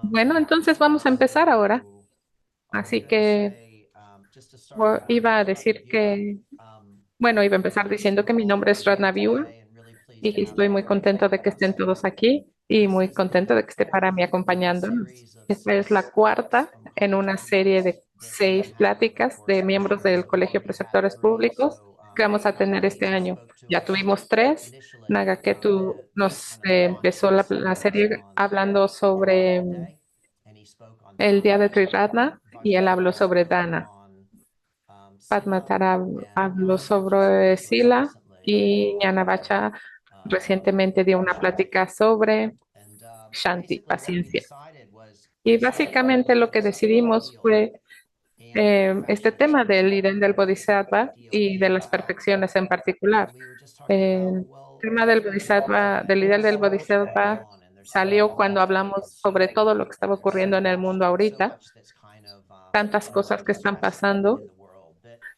Bueno, entonces vamos a empezar ahora. Así que iba a decir que, bueno, iba a empezar diciendo que mi nombre es Radna Viewer y que estoy muy contento de que estén todos aquí y muy contento de que esté para mí acompañándonos. Esta es la cuarta en una serie de 6 pláticas de miembros del Colegio de Preceptores Públicos que vamos a tener este año. Ya tuvimos 3. Nagaketu nos empezó la serie hablando sobre el día de Triratna y él habló sobre Dana. Padmatara habló sobre Sila y Ñanavacha recientemente dio una plática sobre Shanti, paciencia. Y básicamente lo que decidimos fue este tema del líder del Bodhisattva y de las perfecciones en particular. El tema del Bodhisattva, del líder del Bodhisattva, salió cuando hablamos sobre todo lo que estaba ocurriendo en el mundo ahorita, tantas cosas que están pasando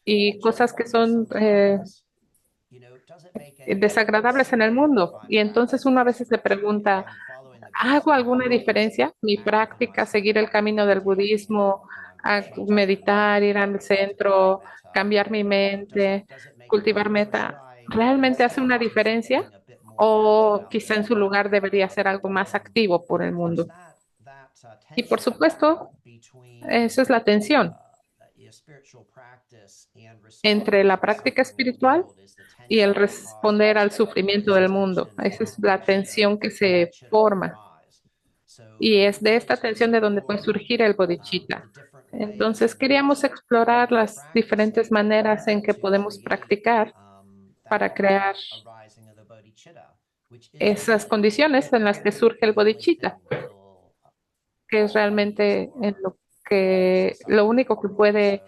y cosas que son desagradables en el mundo. Y entonces uno a veces se pregunta, ¿hago alguna diferencia? Mi práctica, seguir el camino del budismo, a meditar, ir al centro, cambiar mi mente, cultivar meta, ¿realmente hace una diferencia? O quizá en su lugar debería ser algo más activo por el mundo. Y por supuesto, esa es la tensión entre la práctica espiritual y el responder al sufrimiento del mundo. Esa es la tensión que se forma. Y es de esta tensión de donde puede surgir el bodhicitta. Entonces, queríamos explorar las diferentes maneras en que podemos practicar para crear esas condiciones en las que surge el bodhicitta, que es realmente en lo que lo único que puede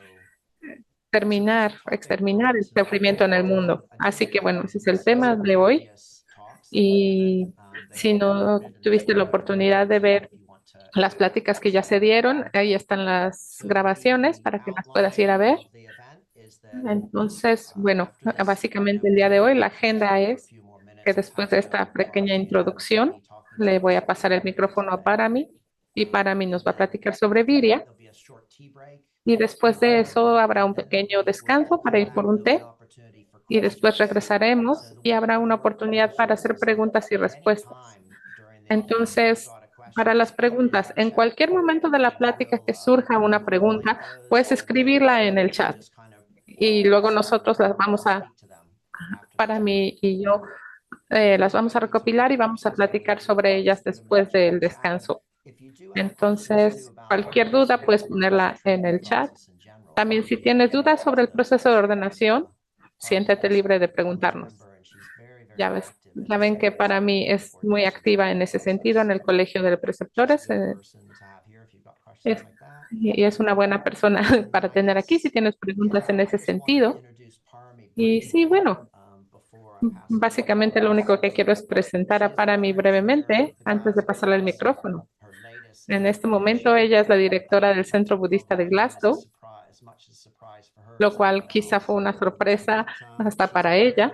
terminar, exterminar el sufrimiento en el mundo. Así que bueno, ese es el tema de hoy. Y si no tuviste la oportunidad de ver las pláticas que ya se dieron, ahí están las grabaciones para que las puedas ir a ver. Entonces, bueno, básicamente el día de hoy la agenda es que después de esta pequeña introducción le voy a pasar el micrófono a Parami y Parami nos va a platicar sobre Viria y después de eso habrá un pequeño descanso para ir por un té y después regresaremos y habrá una oportunidad para hacer preguntas y respuestas. Entonces, para las preguntas, en cualquier momento de la plática que surja una pregunta, puedes escribirla en el chat y luego nosotros las vamos a, para mí y yo, las vamos a recopilar y vamos a platicar sobre ellas después del descanso. Entonces, cualquier duda puedes ponerla en el chat. También si tienes dudas sobre el proceso de ordenación, siéntete libre de preguntarnos. Ya ves, ya ven que para mí es muy activa en ese sentido en el colegio de preceptores. Es, y es una buena persona para tener aquí si tienes preguntas en ese sentido. Y sí, bueno, básicamente lo único que quiero es presentar a Parami brevemente antes de pasarle el micrófono. En este momento ella es la directora del Centro Budista de Glasgow, lo cual quizá fue una sorpresa hasta para ella.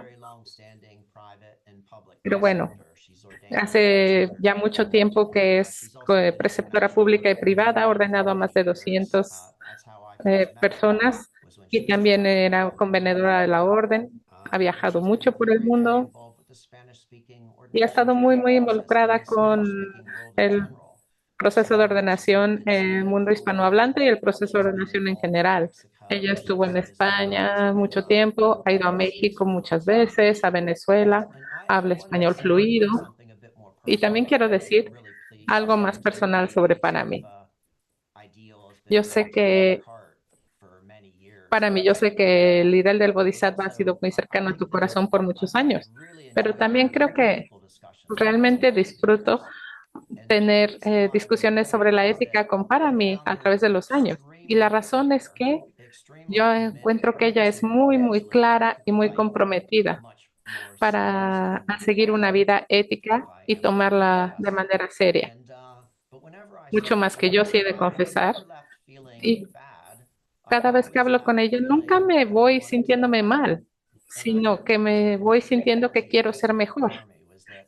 Pero bueno, hace ya mucho tiempo que es preceptora pública y privada, ha ordenado a más de 200 personas y también era convenedora de la orden. Ha viajado mucho por el mundo y ha estado muy, muy involucrada con el proceso de ordenación en el mundo hispanohablante y el proceso de ordenación en general. Ella estuvo en España mucho tiempo, ha ido a México muchas veces, a Venezuela, habla español fluido. Y también quiero decir algo más personal sobre para mí. Yo sé que, para mí, yo sé que el ideal del Bodhisattva ha sido muy cercano a tu corazón por muchos años, pero también creo que realmente disfruto tener discusiones sobre la ética con Parami a través de los años. Y la razón es que yo encuentro que ella es muy, muy clara y muy comprometida para seguir una vida ética y tomarla de manera seria. Mucho más que yo, sí he de confesar. Y cada vez que hablo con ella, nunca me voy sintiéndome mal, sino que me voy sintiendo que quiero ser mejor.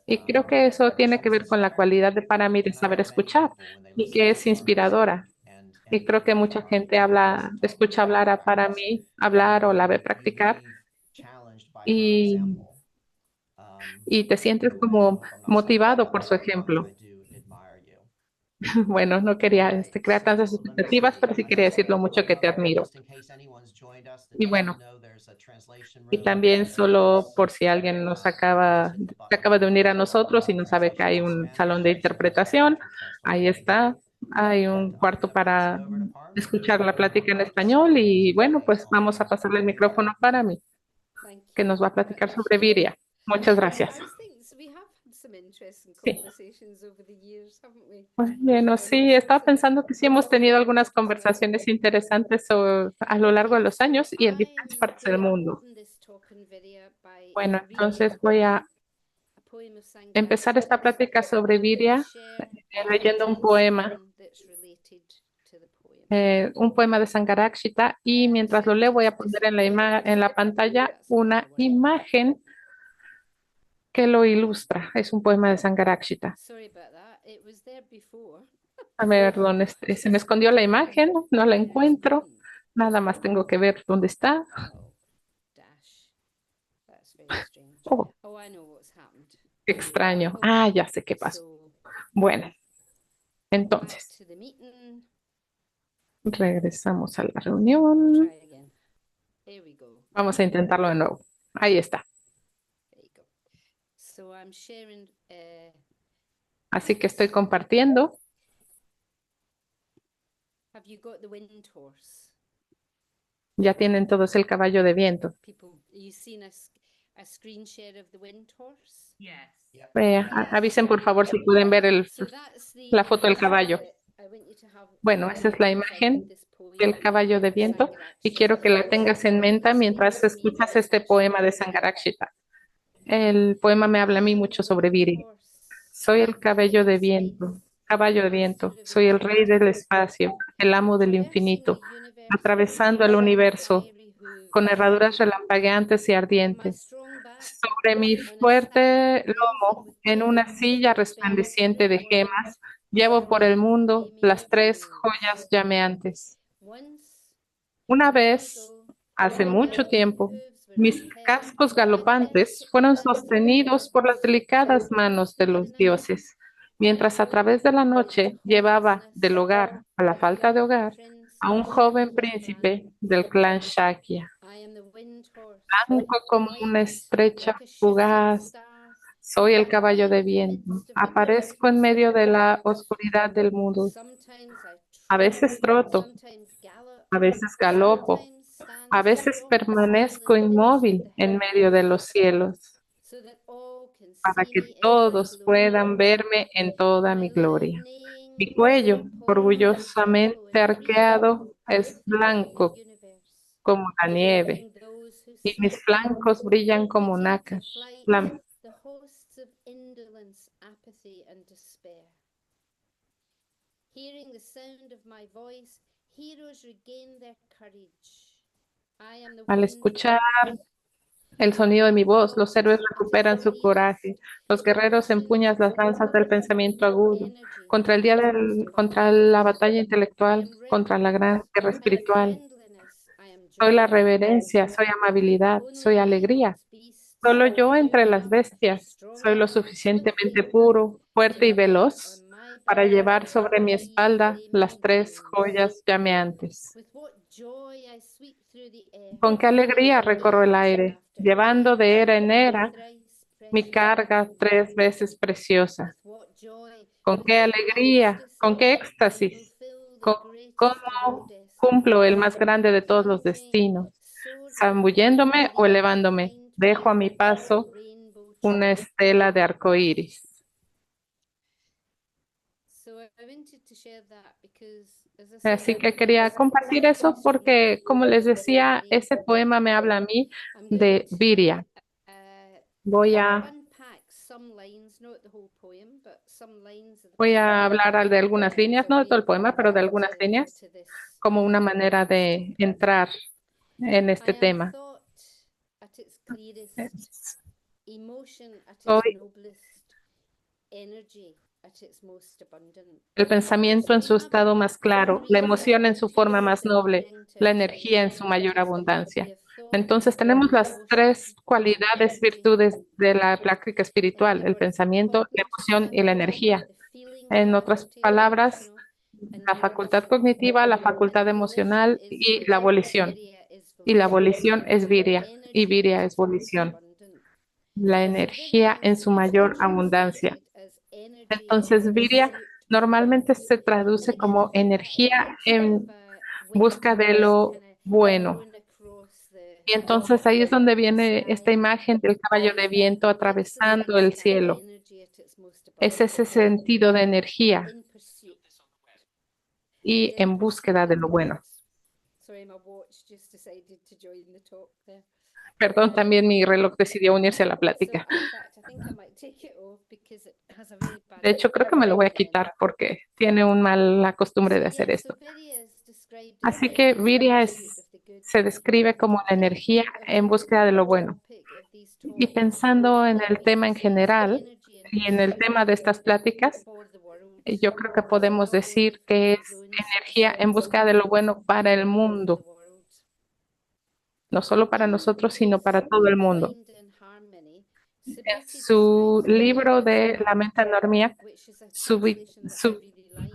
Y creo que eso tiene que ver con la cualidad de para mí de saber escuchar y que es inspiradora. Y creo que mucha gente habla, escucha hablar a para mí, hablar o la ve practicar y, y te sientes como motivado por su ejemplo. Bueno, no quería crear tantas expectativas, pero sí quería decir lo mucho que te admiro. Y bueno, y también solo por si alguien se acaba de unir a nosotros y no sabe que hay un salón de interpretación, ahí está, hay un cuarto para escuchar la plática en español y bueno, pues vamos a pasarle el micrófono para mí, Thank que you nos va a very platicar much. sobre Viria. Muchas gracias. I think we have had some interesting Sí. conversations over the years, haven't we? Bueno, sí, estaba pensando que sí hemos tenido algunas conversaciones interesantes a lo largo de los años y en diferentes I'm partes going del to mundo. open this talk in video by Bueno, entonces reading voy a a poem of empezar esta Sangharakshita, plática sobre and I'm going to Viria share leyendo un content poema, then that's related to the poem. un poema de Sangharakshita y mientras lo leo voy a poner en en la pantalla That's a bit una more work. imagen que lo ilustra. Es un poema de Sangharakshita. Sorry about that. It was there before. A ver, se me escondió la imagen, no la Where it's encuentro. hidden. Nada más tengo que ver dónde está. Oh, dash. That's very strange. Oh, Oh, I know what's happened. qué extraño. Ah, Okay, ya sé qué pasó. so Bueno, back entonces, to the meeting. regresamos a la We'll reunión. try again. Here we go. Vamos a intentarlo de nuevo. Ahí está. There you go. So I'm sharing. Así que estoy compartiendo. Have you got the wind horse? Ya tienen todos el caballo de viento. People, you seen a screen share of the wind horse? Avisen por favor si pueden ver So that's la the foto del image caballo. that I want you to have Bueno, in esa es la mind as I read imagen this poem del caballo de from viento y quiero Sangharakshita. que la tengas en mente mientras Speaks to me escuchas very este much poema de about Viri. Sangharakshita. El poema me habla a I mí am mucho the sobre wind Viri. horse, Soy el cabello de Phoenix viento, wreath, caballo de viento. master of Soy el rey del eternity, espacio, el amo del traversing the infinito, universe with atravesando el flashing universo fiery con hooves. herraduras relampagueantes y On my ardientes. strong back, Sobre mi on a saddle fuerte woven lomo, with en una gems, silla tread resplandeciente de threefold, gemas, llevo por el three mundo gleaming las tres jewels. joyas llameantes. Once, Una long vez, ago, hace my mucho galloping tiempo, hooves were mis upheld cascos by the galopantes delicate fueron hands of the sostenidos por las gods. delicadas manos de Through the los night, dioses, I mientras a rode través de la into noche llevaba del homelessness hogar a la of a falta de young hogar prince a of un the joven Shakya clan. príncipe del clan Shakya, I am the wind horse, blanco como una light estrecha like a shooting fugaz. star. Soy el caballo I de am in the viento. midst of the Aparezco en darkness of medio the de la universe. oscuridad del mundo. Sometimes I A trot, veces troto, sometimes gallop, a veces galopo, sometimes stand a veces stock still permanezco in the midst of inmóvil the en medio de heavens, los cielos, so that all can para see que me in my todos glory. puedan verme en toda My mi loud gloria. Mi neighing is cuello, a poem orgullosamente echoing freely arqueado, es through the blanco universe, como la nieve, awaking those who y mis sleep, flancos brillan como putting to nácar. flight La- the hosts of indolence, apathy, and despair. Hearing the sound of my voice, heroes regain their courage. I am the Al wind escuchar horse. el sonido de mi voz, los héroes Fought at recuperan its su fiercest, coraje. Los guerreros empuñan oceans las lanzas del roar pensamiento with agudo energy, contra contra divine. la batalla I intelectual, am contra la gran reverence, guerra I am espiritual. friendliness, I am Soy la joy. reverencia, soy amabilidad, Only soy I alegría. amongst beasts, Solo yo pure entre las enough, bestias strong soy lo enough, suficientemente swiftly puro, to fuerte y bear veloz on my para back llevar sobre mi three espalda las flaming tres jewels. joyas llameantes. With what joy I sweep through the air, Con qué alegría recorro el age aire, after llevando de age, era en my era thrice mi precious carga burden. tres veces preciosa. With what joy, Con with qué what alegría, con ecstasy qué I éxtasis, fulfill the con greatest of all cómo cumplo el destinies. más grande de todos los Plunging, destinos, soaring, zambulléndome o leave elevándome. behind Dejo me a mi a paso rainbow una trail. estela de arco iris. So I wanted to share that because, as I said, Así I'm que reading quería this compartir poem eso from porque, como les decía, Sangharakshita. ese poema me habla a mí I'm going de Viria. uh, Voy a, unpack some lines, not the whole poem, but some lines of the voy poem a hablar de algunas líneas, as a no de todo way el of poema, pero de getting algunas líneas, into this como una manera this de talk. entrar en I este am tema. thought at its clearest, emotion at its Soy noblest, energy at its most abundant. el pensamiento en So we su have estado más claro, la three emoción en su forma más characteristics that noble, bring to la us the energía en su mayor energies abundancia. we have thought, Entonces tenemos las tres emotion, cualidades, energy. virtudes de la práctica In espiritual, other el words, the pensamiento, la cognitive emoción y la faculty, energía. the feeling En otras faculty, the palabras, emotional, and la volition. facultad cognitiva, la And facultad volition emocional is y la virya, abolición. virya is Y la volition. abolición es So viria y energy viria at es its most volición. abundant. La So virya energía en is su mayor usually abundancia. translated as energy in Entonces, viria pursuit of. normalmente se And traduce again, I como think that energía sort of en busca de waves lo kind of bueno. going across Y entonces ahí es donde the viene esta sky. imagen del caballo de viento atravesando el Represents that cielo. energy at its most Es abundant ese sentido de energía in pursuit. And y in en pursuit búsqueda de lo bueno. sorry, my watch just decided to join the talk there. Perdón, también mi reloj decidió unirse a la So plática. in fact, I think I might take it off because it has a very bad De hecho, creo que me lo voy a ringing. quitar porque tiene una mala costumbre So de yeah, hacer so esto. Virya is described as Así que energy in viria pursuit of the good. se describe como la And energía thinking of en the búsqueda de lo bueno. topic of these Y talks, pensando en what el we tema could en say is general energy in y en el pursuit tema de estas pláticas, for the world. yo creo que So podemos not only decir for que one's es own energía en success, búsqueda de lo bueno para el but for the mundo, world. no solo para In nosotros, sino his para todo el book mundo. Find in Harmony, En Subhuti su describes libro Virya as de La mente enormía, which is a Subi- translation that I Su- really like.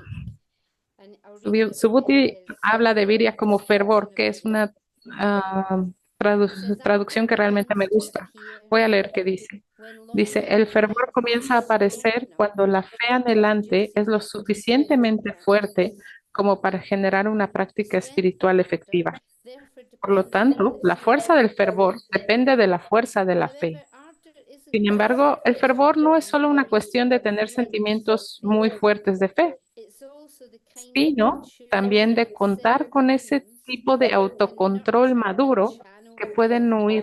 And I'll read a bit from Subhuti his habla de viria como fervor, description of que es Virya. una He says the traducción habit que realmente me begins to gusta. appear Voy a leer qué dice. when Dice, longing el and fervor comienza a activity aparecer open up cuando la fe to anhelante produce es lo effective spiritual suficientemente fuerte practice. como para generar una práctica Strength espiritual and ardor efectiva. therefore Por lo depends upon tanto, the la fuerza strength del of fervor the faith. depende de la fuerza de la fe. However, ardor isn't Sin just a embargo, el question fervor no es of solo una very cuestión de strong tener feelings. sentimientos muy fuertes de fe, It's also the kind of sino mature también de contar con ese self-governance tipo de that can autocontrol nurture and maduro channel que puede faith nutrir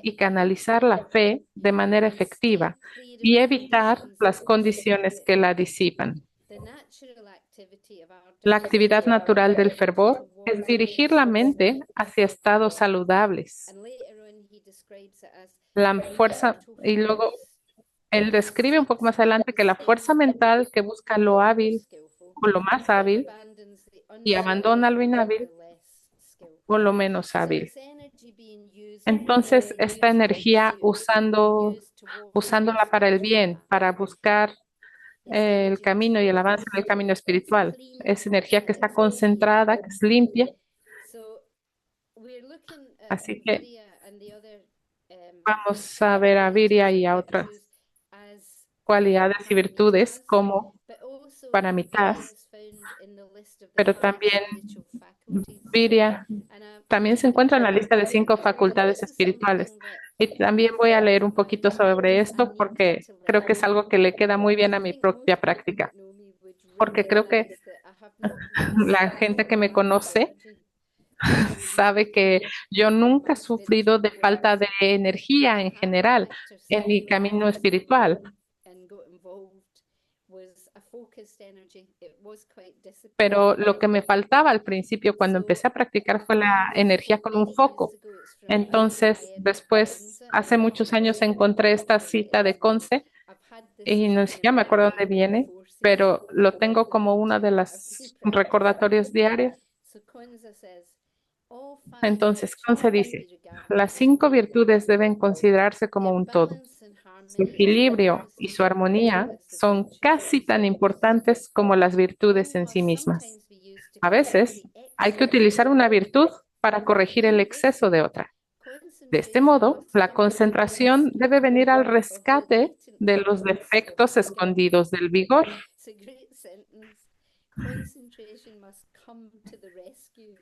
y effectively canalizar la fe de manera and steer efectiva clear of y the evitar conditions that las obstruct condiciones it. que la disipan. The natural activity of ardor La is to actividad natural del direct it fervor es towards dirigir la wholesome mente states. hacia estados saludables. And later on, he describes it as La fuerza, mental y luego force él that describe un poco seeks más adelante the que la fuerza skillful mental que busca lo or hábil skillful o lo más and hábil abandons the y abandona lo unskillful inhábil or less o skillful. lo menos So hábil. it's energy being used well, Entonces, esta used in energía pursuit, used towards usándola para el spiritual bien, path. para buscar It's el energy that's camino y el avance en el focused, camino it's espiritual. clean, Es energía que and está it's clear. concentrada, que es limpia. So we're looking at Así que Virya and the other vamos a ver a qualities Viria or y a otras virtues as cualidades y virtudes paramitas, como but also paramitas, Virya is found in the list of the pero five también spiritual faculties. Viria And también se encuentra en la lista de 5 facultades this is espirituales. something that Y también voy I've a leer un found poquito sobre I esto needed porque to creo que learn. es algo que le queda muy bien And a I mi think propia most people práctica. that know me would Porque creo que recognize that I have not really la suffered gente que me lack of conoce energy as a result sabe que yo of nunca my he sufrido spiritual de growth. falta de energía In en fact, what general Victor en said mi when I camino first espiritual. came and got involved was a focused energy. It was quite Pero disciplined. lo que me faltaba al principio cuando So empecé a practicar fue found la this energía quote con un many years foco. ago. It's from Entonces, Ayem después, Konza. hace muchos años encontré esta cita de Conce I've had this y no saying siquiera in me my acuerdo dónde daily viene, courses pero lo tengo como una de I've been las practicing. recordatorios diarios. So Konza says, all five Entonces, virtues Conce must be dice, regarded las as a 5 whole. virtudes deben considerarse como Their un todo. balance and Su harmony is the equilibrio y deepest su armonía practice of son virtues casi tan themselves. importantes como las virtudes One en sí must mismas. sometimes be used to A correct veces the hay que excess of utilizar una another. virtud para corregir el In this exceso de way, otra. De este concentration modo, must la come to the concentración debe rescue venir al of the rescate latent de los elements of defectos vigor. escondidos del vigor. It's a great sentence. Concentration must come to the rescue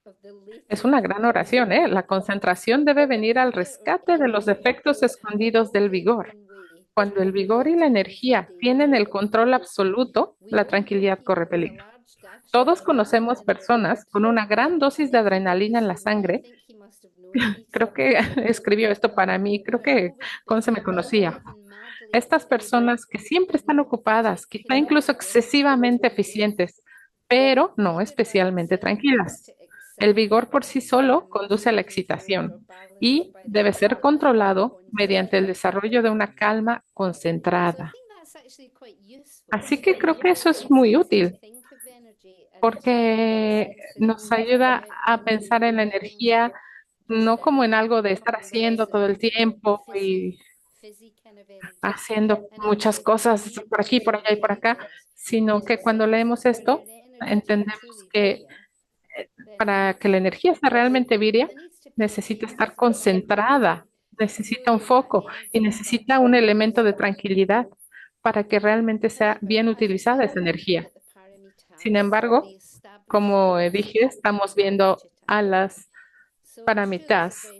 of the Es latent una gran oración, ¿eh? elements. La concentración debe The venir al vigor or rescate de los energy defectos having it escondidos del all their vigor. own way, Cuando el vigor y la tranquility is in energía tienen danger. el control absoluto, We la all know tranquilidad corre people with a peligro. large dash of Todos conocemos adrenaline in their personas blood. con una gran I dosis de think he wrote adrenalina this en la for me. I sangre. think he must have known me Creo for que some time. escribió esto para mí. Who Creo are que always Conce me busy, conocía. often madly Estas occupied, personas que siempre but están not ocupadas, quizá incluso particularly rested excesivamente or safe. eficientes, pero no Vigor by especialmente itself leads tranquilas. to El vigor excitement por sí solo and must conduce a be la controlled or excitación balanced y by the debe ser development of controlado mediante el concentration. desarrollo de una calma So I concentrada. think that's Así que creo que eso es muy útil porque nos ayuda a pensar en la energía no como en algo de estar haciendo todo el tiempo y haciendo muchas cosas por aquí, por allá y por acá, sino que cuando leemos esto, entendemos que para que la energía sea realmente viria, necesita estar concentrada, necesita un foco y necesita un elemento de tranquilidad para que realmente sea bien utilizada esa energía. Sin embargo, como dije, estamos viendo a las paramitas.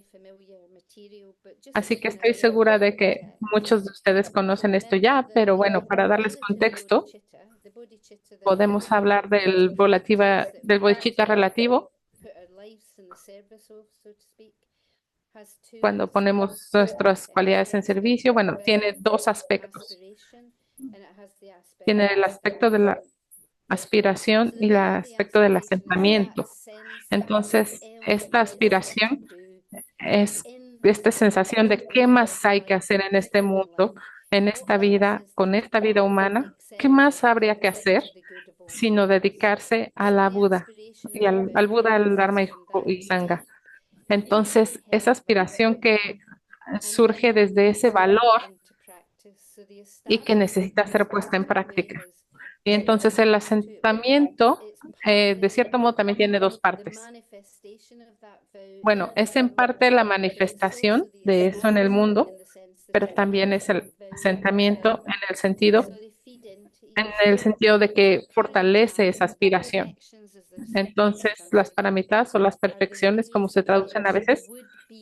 Así que estoy segura de que muchos de ustedes conocen esto ya, pero bueno, para darles contexto, podemos hablar del bodhicitta relativo cuando ponemos nuestras cualidades en servicio. Bueno, tiene dos aspectos. Tiene el aspecto de la aspiración y el aspecto del asentamiento. Entonces, esta aspiración es esta sensación de qué más hay que hacer en este mundo, en esta vida, con esta vida humana, qué más habría que hacer, sino dedicarse a la Buda y al Buda, al Dharma y Sangha. Entonces, esa aspiración que surge desde ese valor y que necesita ser puesta en práctica. Y entonces el asentamiento, de cierto modo, también tiene dos partes. Bueno, es en parte la manifestación de eso en el mundo, pero también es el asentamiento en el sentido de que fortalece esa aspiración. Entonces, las paramitas o las perfecciones, como se traducen a veces,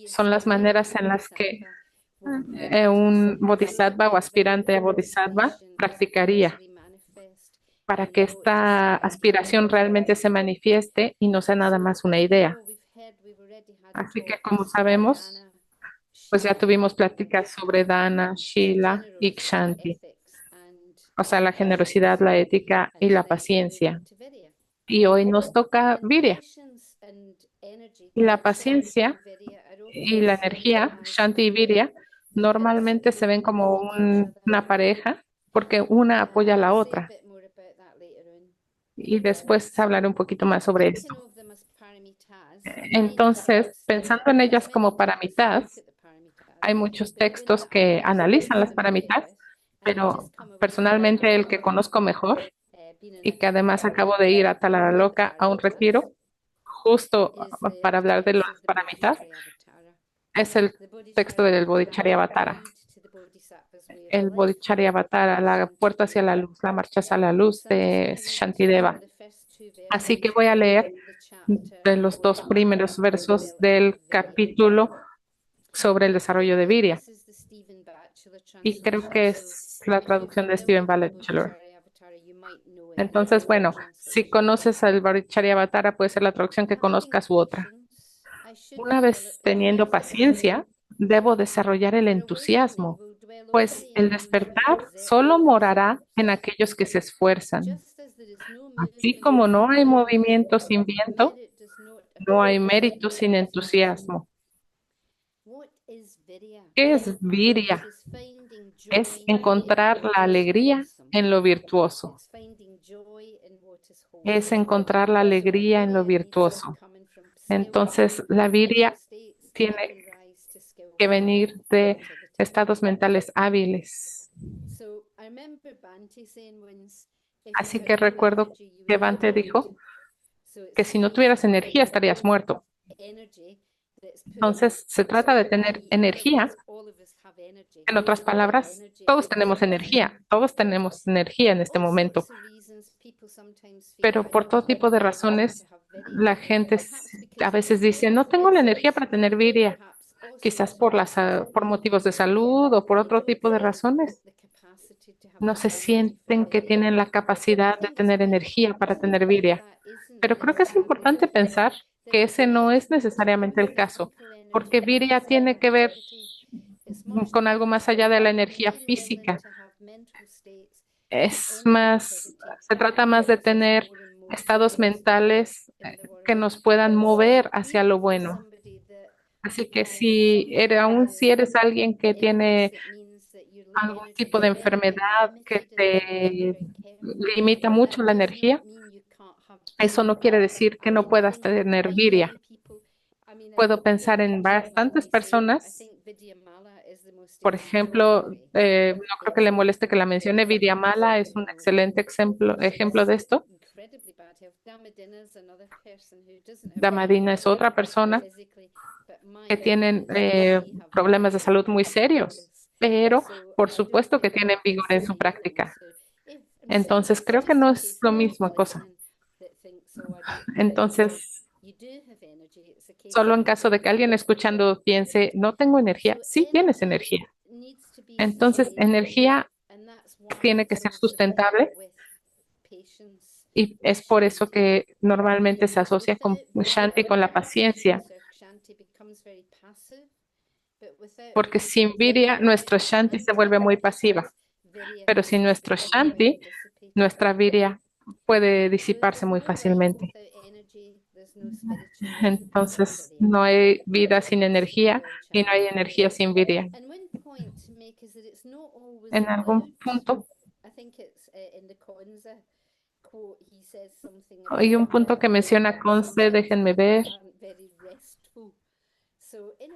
son las maneras en las que un bodhisattva o aspirante a bodhisattva practicaría para que esta aspiración realmente se manifieste y no sea nada más una idea. Así que, como sabemos, pues ya tuvimos pláticas sobre Dana, Shila y Kshanti, o sea, la generosidad, la ética y la paciencia. Y hoy nos toca Virya. Y la paciencia y la energía, Shanti y Virya, normalmente se ven como una pareja porque una apoya a la otra. Y después hablaré un poquito más sobre esto. Entonces, pensando en ellas como paramitas, hay muchos textos que analizan las paramitas, pero personalmente el que conozco mejor y que además acabo de ir a Talaraloca a un retiro justo para hablar de las paramitas, es el texto del Bodhicharyavatara. El Bodhicharyavatara, la puerta hacia la luz, la marcha hacia la luz de Shantideva. Así que voy a leer de los dos primeros versos del capítulo sobre el desarrollo de Virya. Y creo que es la traducción de Stephen Batchelor. Entonces, bueno, si conoces al Bodhicharyavatara, puede ser la traducción que conozcas u otra. Una vez teniendo paciencia, debo desarrollar el entusiasmo, pues el despertar solo morará en aquellos que se esfuerzan. Así como no hay movimiento sin viento, no hay mérito sin entusiasmo. ¿Qué es Virya? Es encontrar la alegría en lo virtuoso. Es encontrar la alegría en lo virtuoso. Entonces, la Virya tiene que venir de estados mentales hábiles. Así que recuerdo que Bante dijo que si no tuvieras energía estarías muerto. Entonces, se trata de tener energía. En otras palabras, todos tenemos energía en este momento, pero por todo tipo de razones, la gente a veces dice, no tengo la energía para tener Virya, quizás por motivos de salud o por otro tipo de razones. No se sienten que tienen la capacidad de tener energía para tener Virya. Pero creo que es importante pensar que ese no es necesariamente el caso, porque Virya tiene que ver con algo más allá de la energía física. Es más, se trata más de tener estados mentales que nos puedan mover hacia lo bueno. Así que aún si eres alguien que tiene algún tipo de enfermedad que te limita mucho la energía, eso no quiere decir que no puedas tener viria. Puedo pensar en bastantes personas, por ejemplo, no creo que le moleste que la mencione, Vidya Mala es un excelente ejemplo de esto. Damadina es otra persona que tienen problemas de salud muy serios, pero por supuesto que tienen vigor en su práctica. Entonces, creo que no es lo mismo cosa. Entonces, solo en caso de que alguien escuchando piense, no tengo energía, sí tienes energía. Entonces, energía tiene que ser sustentable y es por eso que normalmente se asocia con Shanti, con la paciencia, porque sin Virya nuestro Shanti se vuelve muy pasiva, pero sin nuestro Shanti, nuestra Virya puede disiparse muy fácilmente. Entonces, no hay vida sin energía y no hay energía sin Virya. En algún punto, hay un punto que menciona Conce, déjenme ver,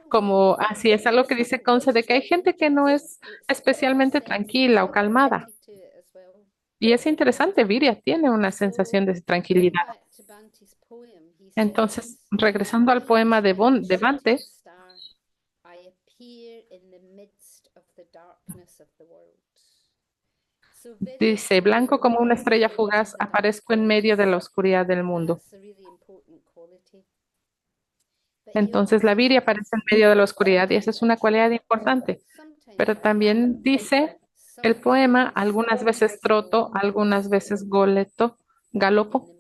como así es algo que dice Conce, de que hay gente que no es especialmente tranquila o calmada. Y es interesante, Virya tiene una sensación de tranquilidad. Entonces, regresando al poema de Bante, dice, blanco como una estrella fugaz, aparezco en medio de la oscuridad del mundo. Entonces, la Virya aparece en medio de la oscuridad y esa es una cualidad importante. Pero también dice el poema, algunas veces troto, algunas veces galopo,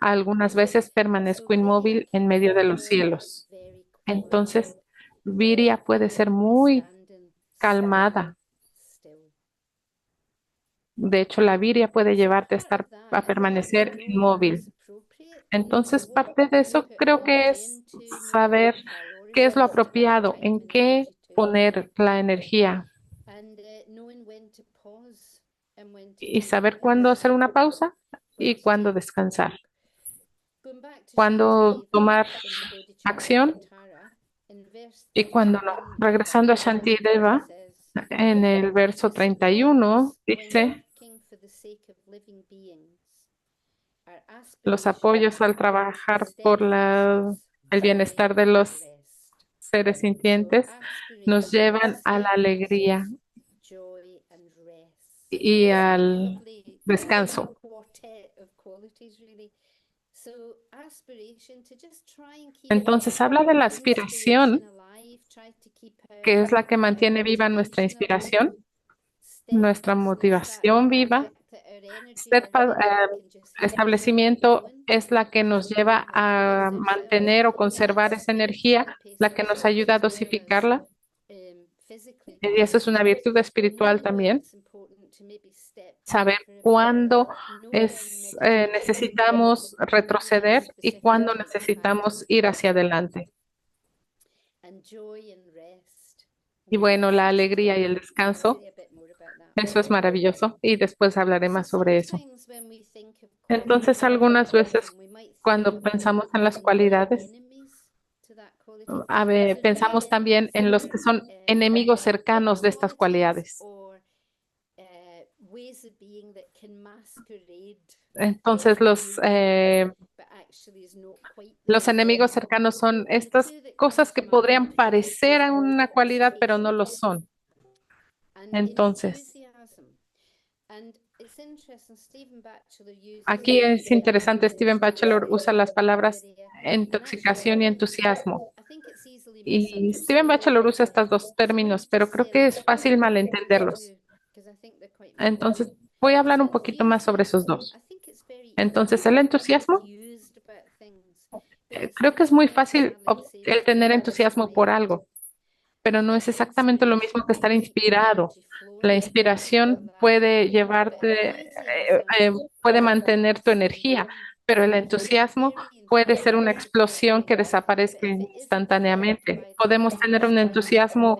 algunas veces permanezco inmóvil en medio de los cielos. Entonces, Virya puede ser muy calmada. De hecho, la Virya puede llevarte a permanecer inmóvil. Entonces, parte de eso creo que es saber qué es lo apropiado, en qué poner la energía y saber cuándo hacer una pausa y cuándo descansar, cuándo tomar acción y cuándo no. Regresando a Shantideva, en el verso 31 dice, los apoyos al trabajar por el bienestar de los seres sintientes nos llevan a la alegría y al descanso. Entonces habla de la aspiración, que es la que mantiene viva nuestra inspiración, nuestra motivación viva. Establecimiento es la que nos lleva a mantener o conservar esa energía, la que nos ayuda a dosificarla. Y eso es una virtud espiritual también. Saber cuándo necesitamos retroceder y cuándo necesitamos ir hacia adelante. Y bueno, la alegría y el descanso, eso es maravilloso y después hablaré más sobre eso. Entonces, algunas veces cuando pensamos en las cualidades, pensamos también en los que son enemigos cercanos de estas cualidades. Entonces, los enemigos cercanos son estas cosas que podrían parecer a una cualidad, pero no lo son. Entonces, aquí es interesante, Stephen Batchelor usa las palabras intoxicación y entusiasmo. Y Stephen Batchelor usa estos dos términos, pero creo que es fácil malentenderlos. Entonces, voy a hablar un poquito más sobre esos dos. Entonces, el entusiasmo, creo que es muy fácil el tener entusiasmo por algo, pero no es exactamente lo mismo que estar inspirado. La inspiración puede puede mantener tu energía, pero el entusiasmo puede ser una explosión que desaparezca instantáneamente. Podemos tener un entusiasmo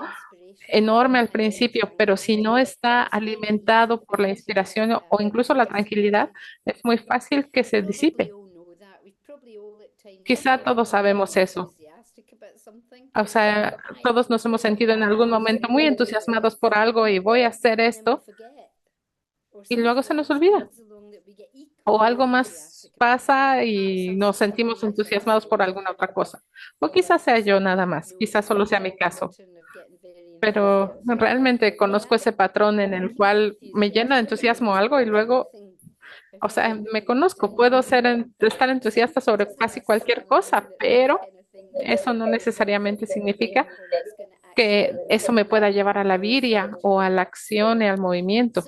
enorme al principio, pero si no está alimentado por la inspiración o incluso la tranquilidad, es muy fácil que se disipe. Quizá todos sabemos eso. O sea, todos nos hemos sentido en algún momento muy entusiasmados por algo y voy a hacer esto y luego se nos olvida. O algo más pasa y nos sentimos entusiasmados por alguna otra cosa. O quizás sea yo nada más, quizás solo sea mi caso, pero realmente conozco ese patrón en el cual me llena de entusiasmo algo y luego, o sea, me conozco, puedo estar entusiasta sobre casi cualquier cosa, pero eso no necesariamente significa que eso me pueda llevar a la viria o a la acción y al movimiento.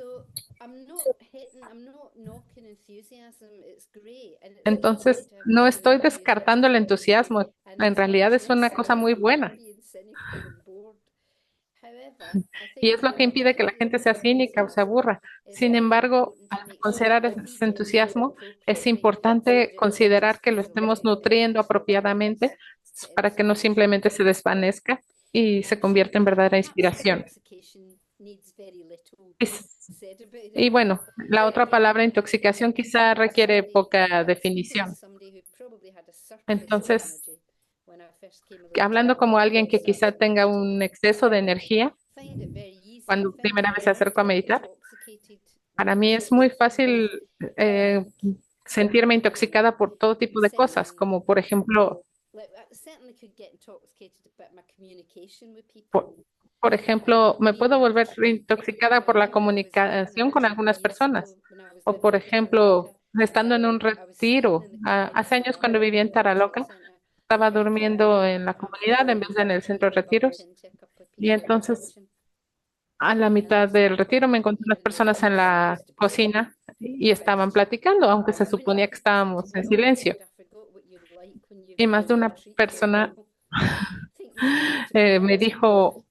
Entonces, no estoy descartando el entusiasmo. En realidad es una cosa muy buena. Y es lo que impide que la gente sea cínica o se aburra. Sin embargo, al considerar ese entusiasmo, es importante considerar que lo estemos nutriendo apropiadamente para que no simplemente se desvanezca y se convierta en verdadera inspiración. Y bueno, la otra palabra intoxicación quizá requiere poca definición. Entonces, hablando como alguien que quizá tenga un exceso de energía, cuando primera vez se acerco a meditar, para mí es muy fácil eh, sentirme intoxicada por todo tipo de cosas, como por ejemplo, por, por ejemplo, me puedo volver intoxicada por la comunicación con algunas personas, o por ejemplo, estando en un retiro. Hace años cuando vivía en Taraloca, estaba durmiendo en la comunidad en vez de en el centro de retiros, y entonces a la mitad del retiro me encontré unas personas en la cocina y estaban platicando, aunque se suponía que estábamos en silencio. Y más de una persona me dijo,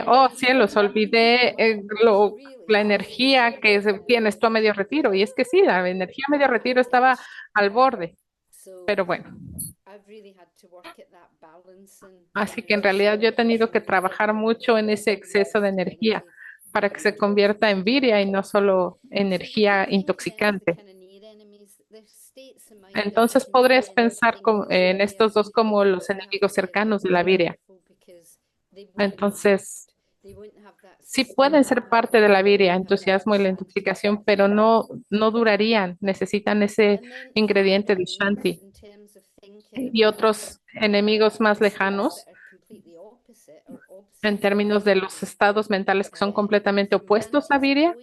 oh cielos, olvidé la energía que tienes tú a medio retiro. Y es que sí, la energía a medio retiro estaba al borde, pero bueno. Así que en realidad yo he tenido que trabajar mucho en ese exceso de energía para que se convierta en viria y no solo energía intoxicante. Entonces podrías pensar en estos dos como los enemigos cercanos de la viria. Entonces, sí pueden ser parte de la viria, entusiasmo y la intoxicación, pero no durarían, necesitan ese ingrediente de Shanti. Y otros enemigos más lejanos en términos de los estados mentales que son completamente opuestos a Viria,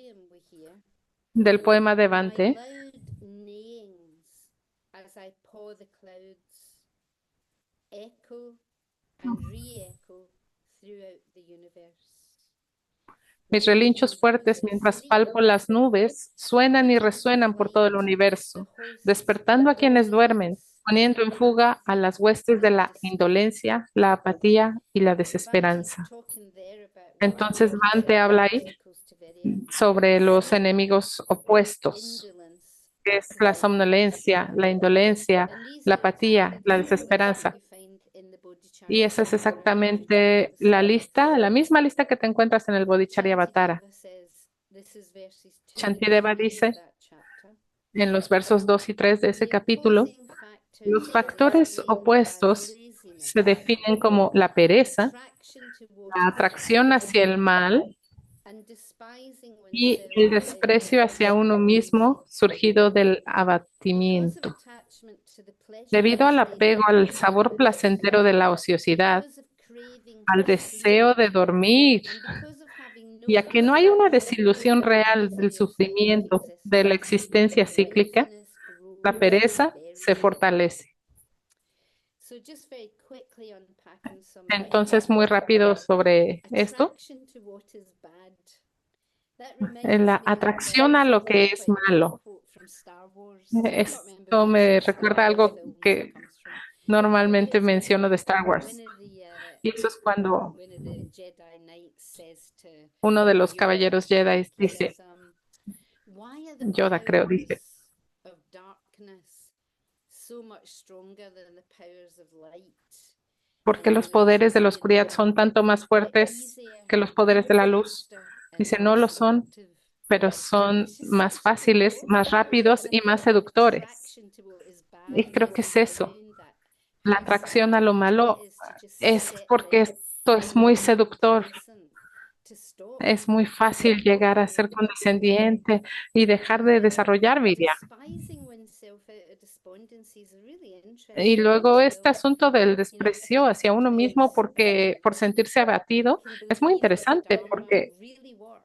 del poema de Bante. Mis relinchos fuertes mientras palpo las nubes suenan y resuenan por todo el universo, despertando a quienes duermen, poniendo en fuga a las huestes de la indolencia, la apatía y la desesperanza. Entonces Bante habla ahí sobre los enemigos opuestos, que es la somnolencia, la indolencia, la apatía, la desesperanza. Y esa es exactamente la lista, la misma lista que te encuentras en el Bodhicharyavatara. Shantideva dice en los versos 2 y 3 de ese capítulo, los factores opuestos se definen como la pereza, la atracción hacia el mal y el desprecio hacia uno mismo surgido del abatimiento. Debido al apego al sabor placentero de la ociosidad, al deseo de dormir, y a que no hay una desilusión real del sufrimiento de la existencia cíclica, la pereza se fortalece. Entonces, muy rápido sobre esto. En la atracción a lo que es malo. Esto me recuerda algo que normalmente menciono de Star Wars. Y eso es cuando uno de los caballeros Jedi dice, Yoda creo, dice, ¿Por qué los poderes de la oscuridad son tanto más fuertes que los poderes de la luz? Dice, no lo son, pero son más fáciles, más rápidos y más seductores. Y creo que es eso. La atracción a lo malo es porque esto es muy seductor. Es muy fácil llegar a ser condescendiente y dejar de desarrollar viria. Y luego este asunto del desprecio hacia uno mismo porque por sentirse abatido es muy interesante porque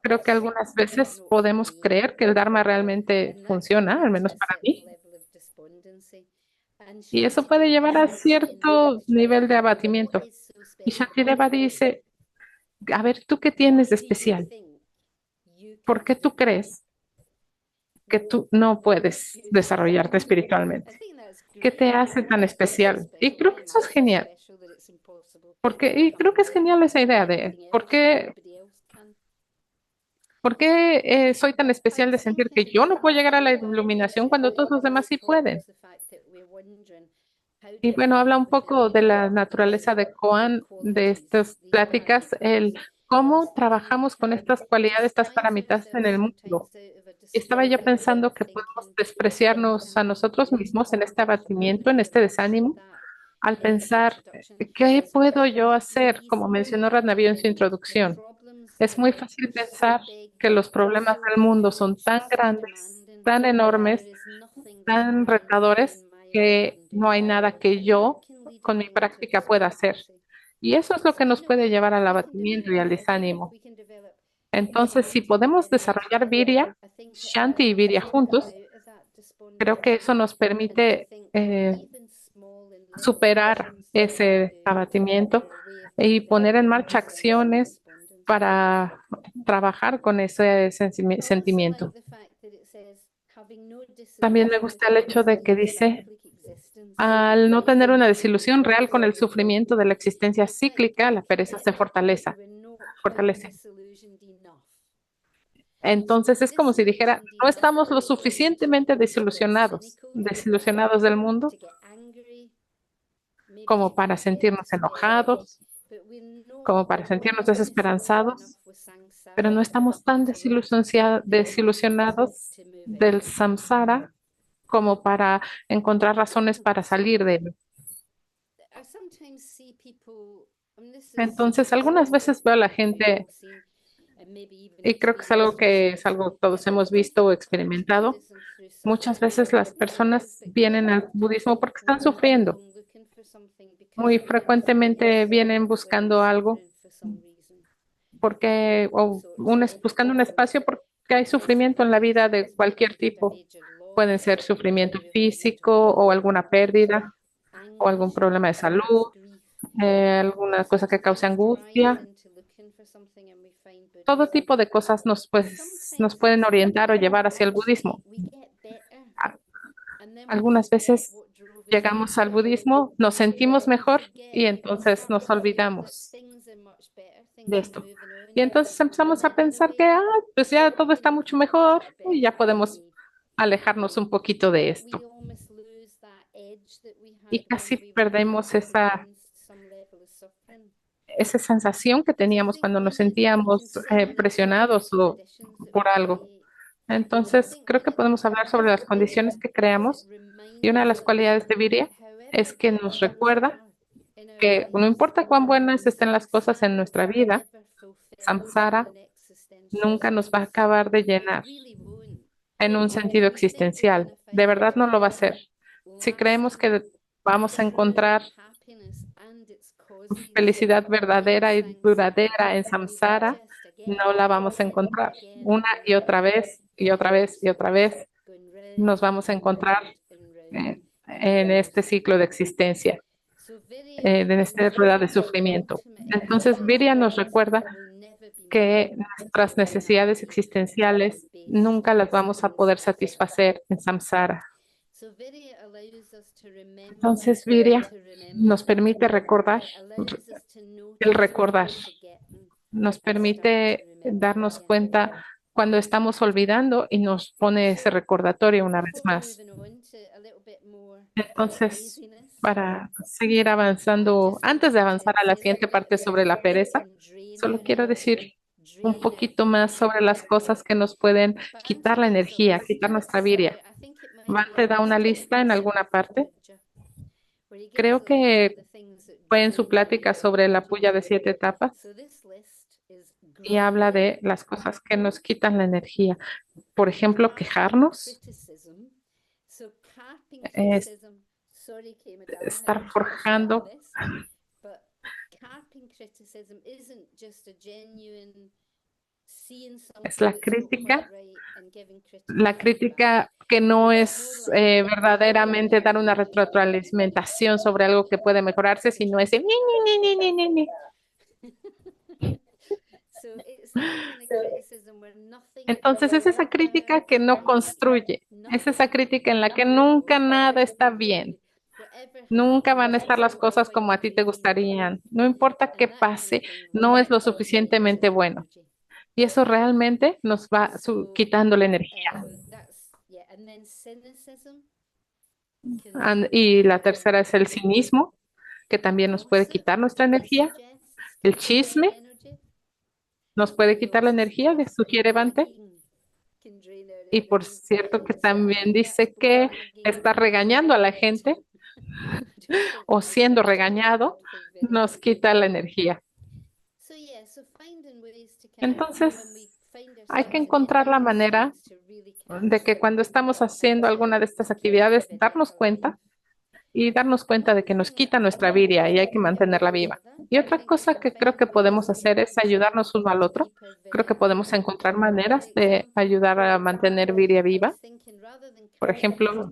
creo que algunas veces podemos creer que el Dharma realmente funciona, al menos para mí, y eso puede llevar a cierto nivel de abatimiento. Y Shantideva dice, a ver, ¿tú qué tienes de especial? ¿Por qué tú crees que tú no puedes desarrollarte espiritualmente? ¿Qué te hace tan especial? Y creo que eso es genial, y creo que es genial esa idea de por qué soy tan especial de sentir que yo no puedo llegar a la iluminación cuando todos los demás sí pueden. Y bueno, habla un poco de la naturaleza de Koan, de estas pláticas, el cómo trabajamos con estas cualidades, estas paramitas en el mundo. Y estaba yo pensando que podemos despreciarnos a nosotros mismos en este abatimiento, en este desánimo, al pensar, ¿qué puedo yo hacer? Como mencionó Radnavi en su introducción. Es muy fácil pensar que los problemas del mundo son tan grandes, tan enormes, tan retadores, que no hay nada que yo con mi práctica pueda hacer. Y eso es lo que nos puede llevar al abatimiento y al desánimo. Entonces, si podemos desarrollar Virya, Shanti y Virya juntos, creo que eso nos permite superar ese abatimiento y poner en marcha acciones para trabajar con ese sentimiento. También me gusta el hecho de que dice, al no tener una desilusión real con el sufrimiento de la existencia cíclica, la pereza se fortalece. Entonces es como si dijera, no estamos lo suficientemente desilusionados del mundo como para sentirnos enojados, como para sentirnos desesperanzados, pero no estamos tan desilusionados del samsara como para encontrar razones para salir de él. Entonces, algunas veces veo a la gente, y creo que es algo que todos hemos visto o experimentado. Muchas veces las personas vienen al budismo porque están sufriendo. Muy frecuentemente vienen buscando algo buscando un espacio porque hay sufrimiento en la vida de cualquier tipo. Pueden ser sufrimiento físico o alguna pérdida o algún problema de salud, alguna cosa que cause angustia. Todo tipo de cosas nos pueden orientar o llevar hacia el budismo. A- Algunas veces llegamos al budismo, nos sentimos mejor y entonces nos olvidamos de esto. Y entonces empezamos a pensar que, pues ya todo está mucho mejor y ya podemos alejarnos un poquito de esto. Y casi perdemos esa sensación que teníamos cuando nos sentíamos presionados o por algo. Entonces, creo que podemos hablar sobre las condiciones que creamos y una de las cualidades de Virya es que nos recuerda que no importa cuán buenas estén las cosas en nuestra vida, samsara nunca nos va a acabar de llenar en un sentido existencial. De verdad no lo va a hacer. Si creemos que vamos a encontrar felicidad verdadera y duradera en samsara, no la vamos a encontrar. Una y otra vez y otra vez y otra vez nos vamos a encontrar en este ciclo de existencia, en esta rueda de sufrimiento. Entonces, Virya nos recuerda que nuestras necesidades existenciales nunca las vamos a poder satisfacer en samsara. Entonces, Virya nos permite recordar, nos permite darnos cuenta cuando estamos olvidando y nos pone ese recordatorio una vez más. Entonces, para seguir avanzando. Antes de avanzar a la siguiente parte sobre la pereza, solo quiero decir un poquito más sobre las cosas que nos pueden quitar la energía, quitar nuestra viria. Van te da una lista en alguna parte. Creo que fue en su plática sobre la puya de 7 etapas y habla de las cosas que nos quitan la energía. Por ejemplo, quejarnos, es- estar forjando, es la crítica que no es verdaderamente dar una retroalimentación sobre algo que puede mejorarse, sino ese ni. Entonces es esa crítica que no construye, es esa crítica en la que nunca nada está bien, nunca van a estar las cosas como a ti te gustarían, no importa qué pase, no es lo suficientemente bueno. Y eso realmente nos va quitando la energía. Y la tercera es el cinismo, que también nos puede quitar nuestra energía. El chisme nos puede quitar la energía, sugiere Bante. Y por cierto que también dice que está regañando a la gente o siendo regañado nos quita la energía. Entonces, hay que encontrar la manera de que cuando estamos haciendo alguna de estas actividades, darnos cuenta de que nos quita nuestra viria y hay que mantenerla viva. Y otra cosa que creo que podemos hacer es ayudarnos uno al otro. Creo que podemos encontrar maneras de ayudar a mantener viria viva. Por ejemplo,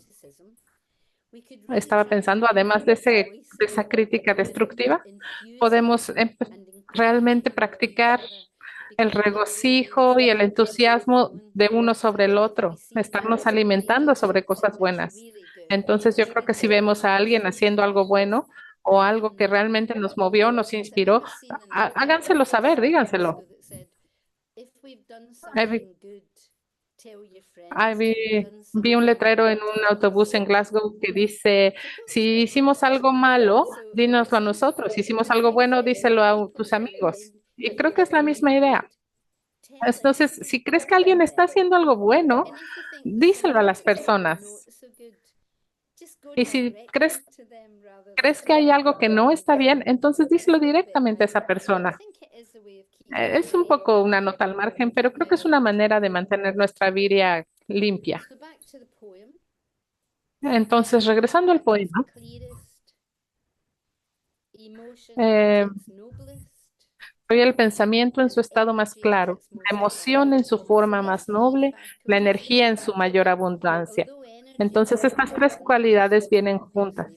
estaba pensando, además de esa crítica destructiva, podemos realmente practicar el regocijo y el entusiasmo de uno sobre el otro, estarnos alimentando sobre cosas buenas. Entonces yo creo que si vemos a alguien haciendo algo bueno o algo que realmente nos movió, nos inspiró, háganselo saber, díganselo. Ahí vi, vi un letrero en un autobús en Glasgow que dice, si hicimos algo malo, dínoslo a nosotros. Si hicimos algo bueno, díselo a tus amigos. Y creo que es la misma idea. Entonces, si crees que alguien está haciendo algo bueno, díselo a las personas. Y si crees que hay algo que no está bien, entonces díselo directamente a esa persona. Es un poco una nota al margen, pero creo que es una manera de mantener nuestra viria limpia. Entonces, regresando al poema, eh, soy el pensamiento en su estado más claro, la emoción en su forma más noble, la energía en su mayor abundancia. Entonces, estas tres cualidades vienen juntas.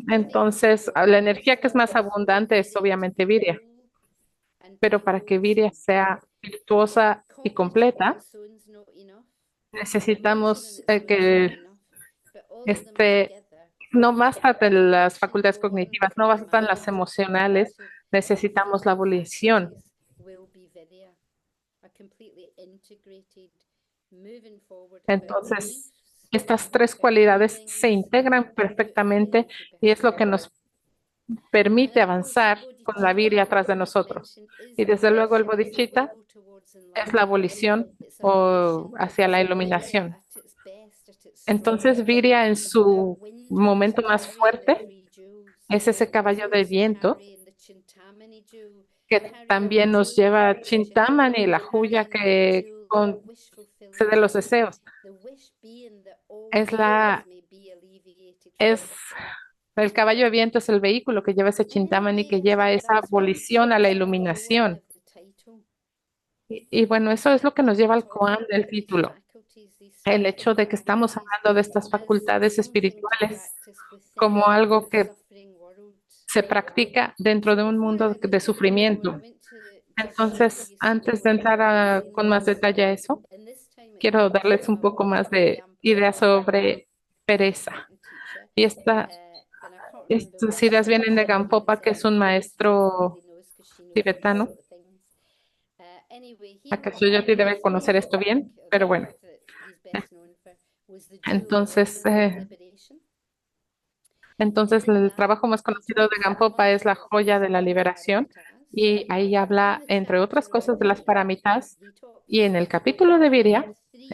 Entonces, la energía que es más abundante es obviamente Virya, pero para que Virya sea virtuosa y completa, necesitamos que este, no bastan las facultades cognitivas, no bastan las emocionales, necesitamos la volición. Entonces, estas tres cualidades se integran perfectamente y es lo que nos permite avanzar con la Virya atrás de nosotros. Y desde luego el bodhicitta es la abolición o hacia la iluminación. Entonces, Virya en su momento más fuerte es ese caballo de viento que también nos lleva a Chintamani, la joya que concede los deseos. Es la, es el caballo de viento es el vehículo que lleva ese Chintamani, que lleva esa abolición a la iluminación. Y bueno, eso es lo que nos lleva al koan del título. El hecho de que estamos hablando de estas facultades espirituales como algo que se practica dentro de un mundo de sufrimiento. Entonces, antes de entrar con más detalle a eso, quiero darles un poco más de idea sobre pereza. Y estas ideas vienen de Gampopa, que es un maestro tibetano. Acaso yo te debe conocer esto bien, pero bueno. Entonces, Entonces, el trabajo más conocido de Gampopa es La joya de la liberación y ahí habla, entre otras cosas, de las paramitas y en el capítulo de Viria,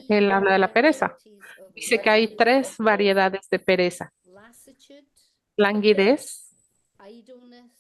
él habla de la pereza. Dice que hay tres variedades de pereza: lassitude, languidez, idleness, and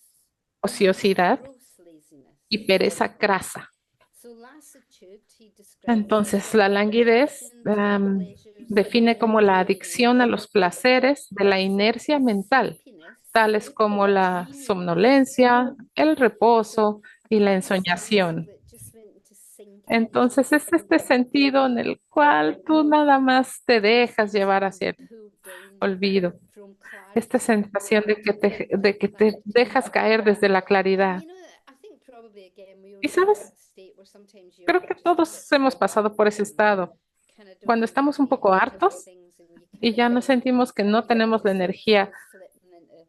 ociosidad gross laziness. y pereza crasa. So lassitude he describes Entonces, as la languidez addiction to the pleasures of define como la ordinary adicción a los life, placeres de la inercia excessive mental, sleepiness, tales como la dreaminess. somnolencia, el So reposo a y la kind of state ensoñación. that just went to sink into. Entonces, es este sentido en el cual tú nada más te dejas Seems to llevar have hacia been el pulled down olvido. from Esta clarity sensación de que te lethargy. dejas caer desde la And claridad. I think probably again we all Y know sabes, that state where sometimes creo you're que just a todos bit hemos fed pasado up por ese and estado, kind of don't cuando want to estamos un be poco doing hartos things and you y kind of ya no sentimos que no find tenemos la yourself energía slipping into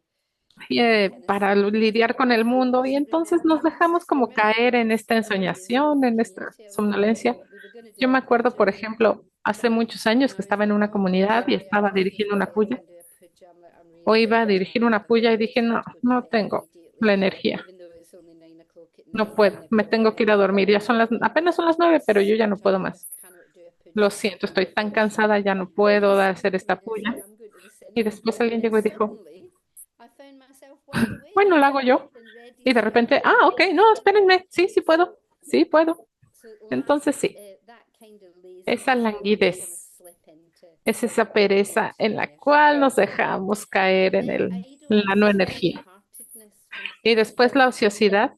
kind of para lidiar con el mundo y entonces nos dejamos So I como remember caer en esta when I was in ensoñación, en esta community, somnolencia. we were going to do Yo me a acuerdo, puja por ejemplo, hace muchos and años I que was estaba en like, una oh no, comunidad y sorry, estaba I'm just not dirigiendo going una to get up puya and do a puja. I'm o really iba a tired dirigir una and puya y I dije, just no, need to go to no bed tengo la immediately, energía, even though it's only 9 o'clock at no night, puedo, nine me o'clock tengo at que ir a dormir, ya son apenas son las 9, pero yo ya no puedo Sorry, I más. cannot do a Lo puja. siento, estoy tan And cansada, ya no then puedo hacer somebody came esta in and said, puya. I'm going to the Y cinema. después alguien And llegó y dijo, suddenly I found myself wide bueno, awake lo hago yo. and ready Y de to repente, do ok, this. no, espérenme, sí, sí puedo, So sí puedo. So Entonces sí, that kind of esa laziness where we can kind of languidez slip into es esa pereza en la inertia. cual nos dejamos caer en Then en la no idleness, energía. faint-heartedness when Y things después go la wrong. ociosidad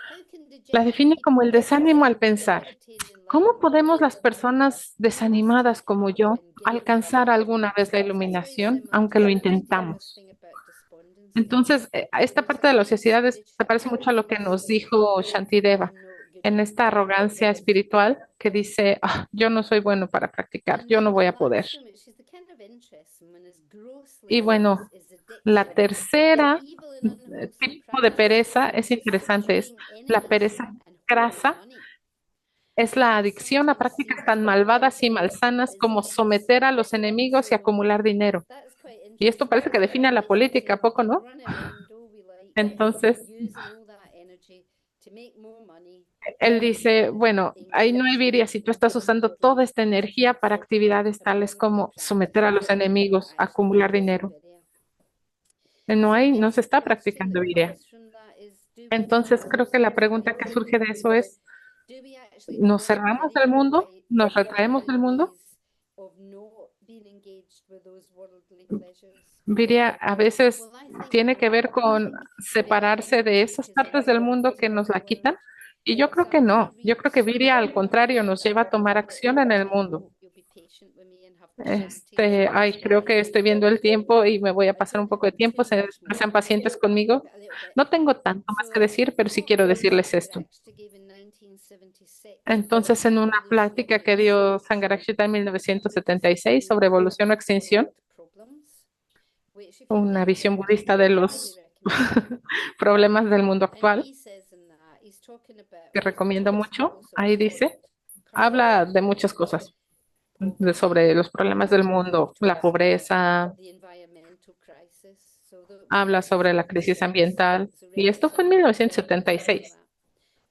How can la dejected define como people el like desánimo al myself with a pensar. vegetarian ¿Cómo life podemos las personas stay desanimadas como hard yo and get through? alcanzar alguna vez la So it's very iluminación, similar to aunque lo what I was doing this intentamos? thing about despondency. Entonces, esta There's parte a de la kind of ociosidad se parece spirituality mucho a lo que to nos saying, dijo Shantideva I'm not good en esta enough. arrogancia espiritual que dice, "Ah, yo no soy bueno para practicar, And yo no then the voy a poder." last one, which is the kind of interesting one, is gross Y laziness, bueno, is la addiction to tercera evil and unwholesome tipo de practices, pereza es interesante, es seeking la enemies pereza and hoarding grasa, money. es And la that's adicción a sometimes prácticas seen tan quite malvadas y literally malsanas as como egotism. someter a los enemigos y So acumular dinero. that's quite Y esto interesting parece que because define a la we tend política, to ¿poco no? run around all we like, Entonces, using all that energy to make more money él and dice, bueno, ahí no hay engage viria in si tú estás usando toda ungodly esta energía para actividades tales ungodly como someter a practices los that don't enemigos, actually acumular lead to dinero. video. No So I hay, no guess se the está question practicando that viria. comes from that is, do we Entonces, close creo que la ourselves pregunta que down? surge de eso es, Do we actually ¿nos develop cerramos very del mundo? ¿Nos very retraemos good del mundo? ways of not being engaged with those worldly pleasures? Viria a veces Well, I think tiene que ver I con think very separarse much de esas because partes del mundo que I've nos la quitan. Y yo creo que started to no. Yo read creo que Viria, al contrario, Rumi nos lleva a tomar acción en el and I mundo. hope you'll be patient with me and have patience Ay, with creo que me. estoy viendo el tiempo y me voy a I pasar un don't poco have de tiempo. too much more, Sean pacientes conmigo. but a little bit. No tengo tanto más que So decir, the pero sí talk quiero that decirles esto. Sangharakshita gave in 1976 on Entonces, en una evolution or plática que dio extinction Sangharakshita en focused 1976 on sobre evolución o extinción, world problems, which if you've una never visión heard, budista de highly los recommend. problemas del mundo And actual, he says in that he's talking about que he recomiendo talks about mucho. all sorts Ahí of dice, current habla de world muchas cosas, poverty, sobre los problemas del mundo, la talks about pobreza, the environmental crisis. So that habla sobre la crisis ambiental. so Y really esto fue en exciting talk about 1976. that.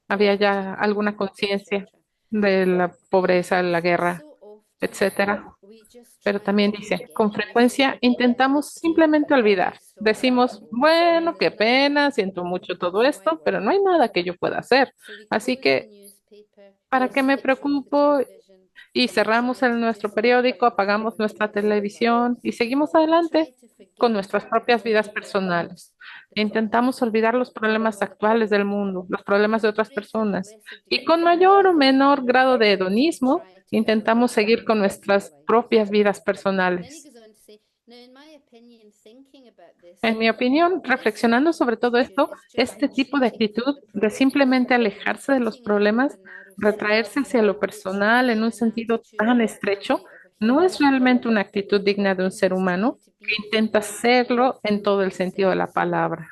Había Poverty, ya alguna war, conciencia etc. de la And he pobreza, la says guerra, so often etcétera. we just Pero try también to dice, con forget, we frecuencia forget intentamos simplemente and olvidar. feel sorry for Decimos, folks, but bueno, there's qué nothing we pena, can siento do. mucho todo So why esto, pero no worry? hay nada que yo pueda hacer. So we Así close the que, newspaper, ¿para qué me switch off the preocupo? television, Y and cerramos try en to nuestro just live periódico, our apagamos nuestra ordinary televisión y lives seguimos and try adelante to con forget nuestras propias vidas personales. E intentamos olvidar los problemas actuales del mundo, los problemas de with otras greater or personas. lesser Y con degrees of mayor o intensity. menor grado de We hedonismo, try to live our intentamos seguir con ordinary nuestras lives. propias vidas And then he personales. goes on to say, now, in my opinion, thinking about En this, mi opinión, this sort reflexionando of sobre todo attitude esto, is just este tipo de retreating from actitud the de problems, simplemente alejarse de los putting it under problemas, the narrow retraerse surface. hacia lo It's personal en really un an sentido attitude tan estrecho, worthy of a no es human. realmente una actitud digna de un And ser he's humano trying to que be intenta serlo en todo el sentido de la himself. palabra.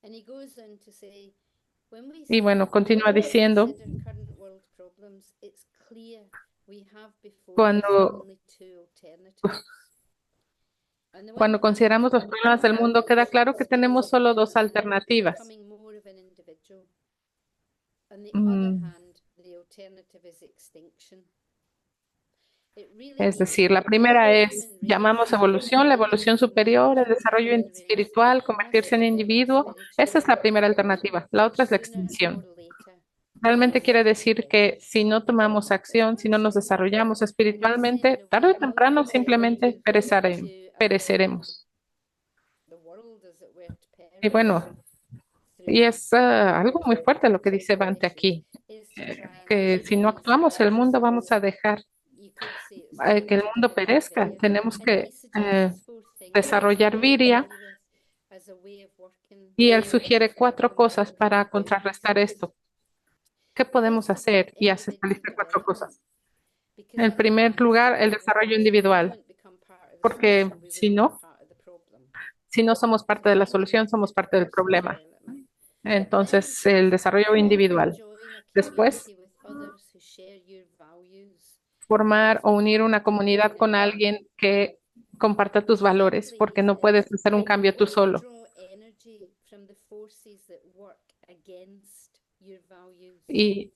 And he goes on to say, Y bueno, continúa when we diciendo, consider current world problems, it's clear we have before us cuando only two alternatives. On the one Cuando hand, consideramos los problemas del mundo, queda claro que tenemos solo dos alternativas. becoming more of an individual. On the other Mm, hand, the alternative is extinction. It really Es means decir, that la all primera es, human llamamos race evolución, la evolución evolves from an superior, el individual desarrollo brain race espiritual, must convertirse en develop individuo. Esa es spiritually, la primera alternativa. La which otra es la sooner or extinción. later Realmente will quiere happen. decir que si no tomamos acción, si no nos desarrollamos And I said, in espiritualmente, a tarde way, o temprano we are going to simplemente evolve to affect pereceremos. the world, as it were, to Y perish bueno, y through es algo muy fuerte lo que dice Bante aquí, is to try and que si no minimize actuamos el mundo accidents. vamos a dejar You could say it's going que el to mundo develop perezca. virya. Tenemos And que he suggests four things, which I desarrollar really viria agree with, as a way of working y él with sugiere cuatro cosas para contrarrestar esto. ¿Qué podemos First of all, hacer? Y hace esta lista de cuatro individuality. cosas. Because En that primer has to lugar, el be with desarrollo us. If we individual, don't become part of the porque solution, we will be part of the problem. si no somos So parte I de la think solución, somos parte del personal problema. development. Then Entonces, el desarrollo individual. join a Después, community with others who share your values. formar If o we unir can't una comunidad con alguien que comparta tus valores, simply porque no puedes resist, hacer un cambio tú solo. draw energy from the forces that work against your values. Y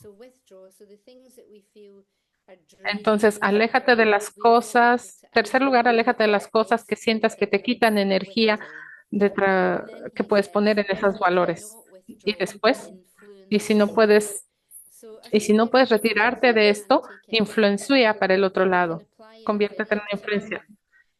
So withdraw. So the things that we feel are entonces, draining our aléjate de las energy, we're not able cosas. to Tercer lugar, aléjate de las cosas que invest sientas que in te them. quitan energía And then que he puedes poner says, en esos if you valores. cannot Y withdraw, después, y si no influence. puedes, So I y si think no puedes everybody has retirarte to de try and esto, take it up. influencia para el otro We can lado. apply our Conviértete en una virya to them. influencia.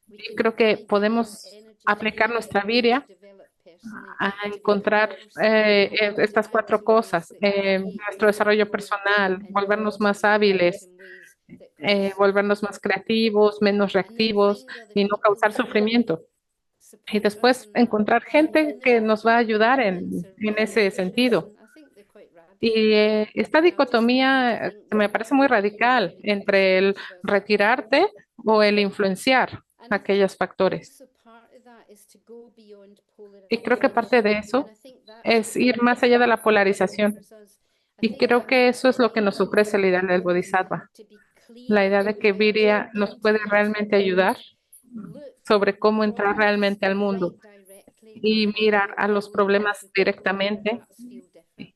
We Y can creo que apply virya podemos energy to aplicar them nuestra to viria develop personally, a to become encontrar more stable, to estas cuatro act in ways cosas, that create nuestro more desarrollo harmony personal, and volvernos not más act hábiles, in ways that cause volvernos suffering. más creativos, menos And then reactivos find other y no people causar who will sufrimiento. Y support us después in that. encontrar gente And then que the nos va a three ayudar movements are en really ese ambitious, sentido. and I think they're quite Y radical. esta And I'll just leave you to dicotomía think me what parece muy radical entre el perspective of that. retirarte o el influenciar And I think aquellos factores. also part of that is to go beyond Y creo que parte de polarization. And eso I think that's es what the ir más allá de la Bodhisattva polarización. offers us. I Y think creo that's que what eso es lo que nos Virya ofrece la idea del offers. Bodhisattva. To be La clear idea de que about Virya nos puede entering into the realmente ayudar world. Look sobre at cómo entrar problems realmente al mundo right directly y and mirar feel a los aligned problemas with people whose directamente hearts feel differently.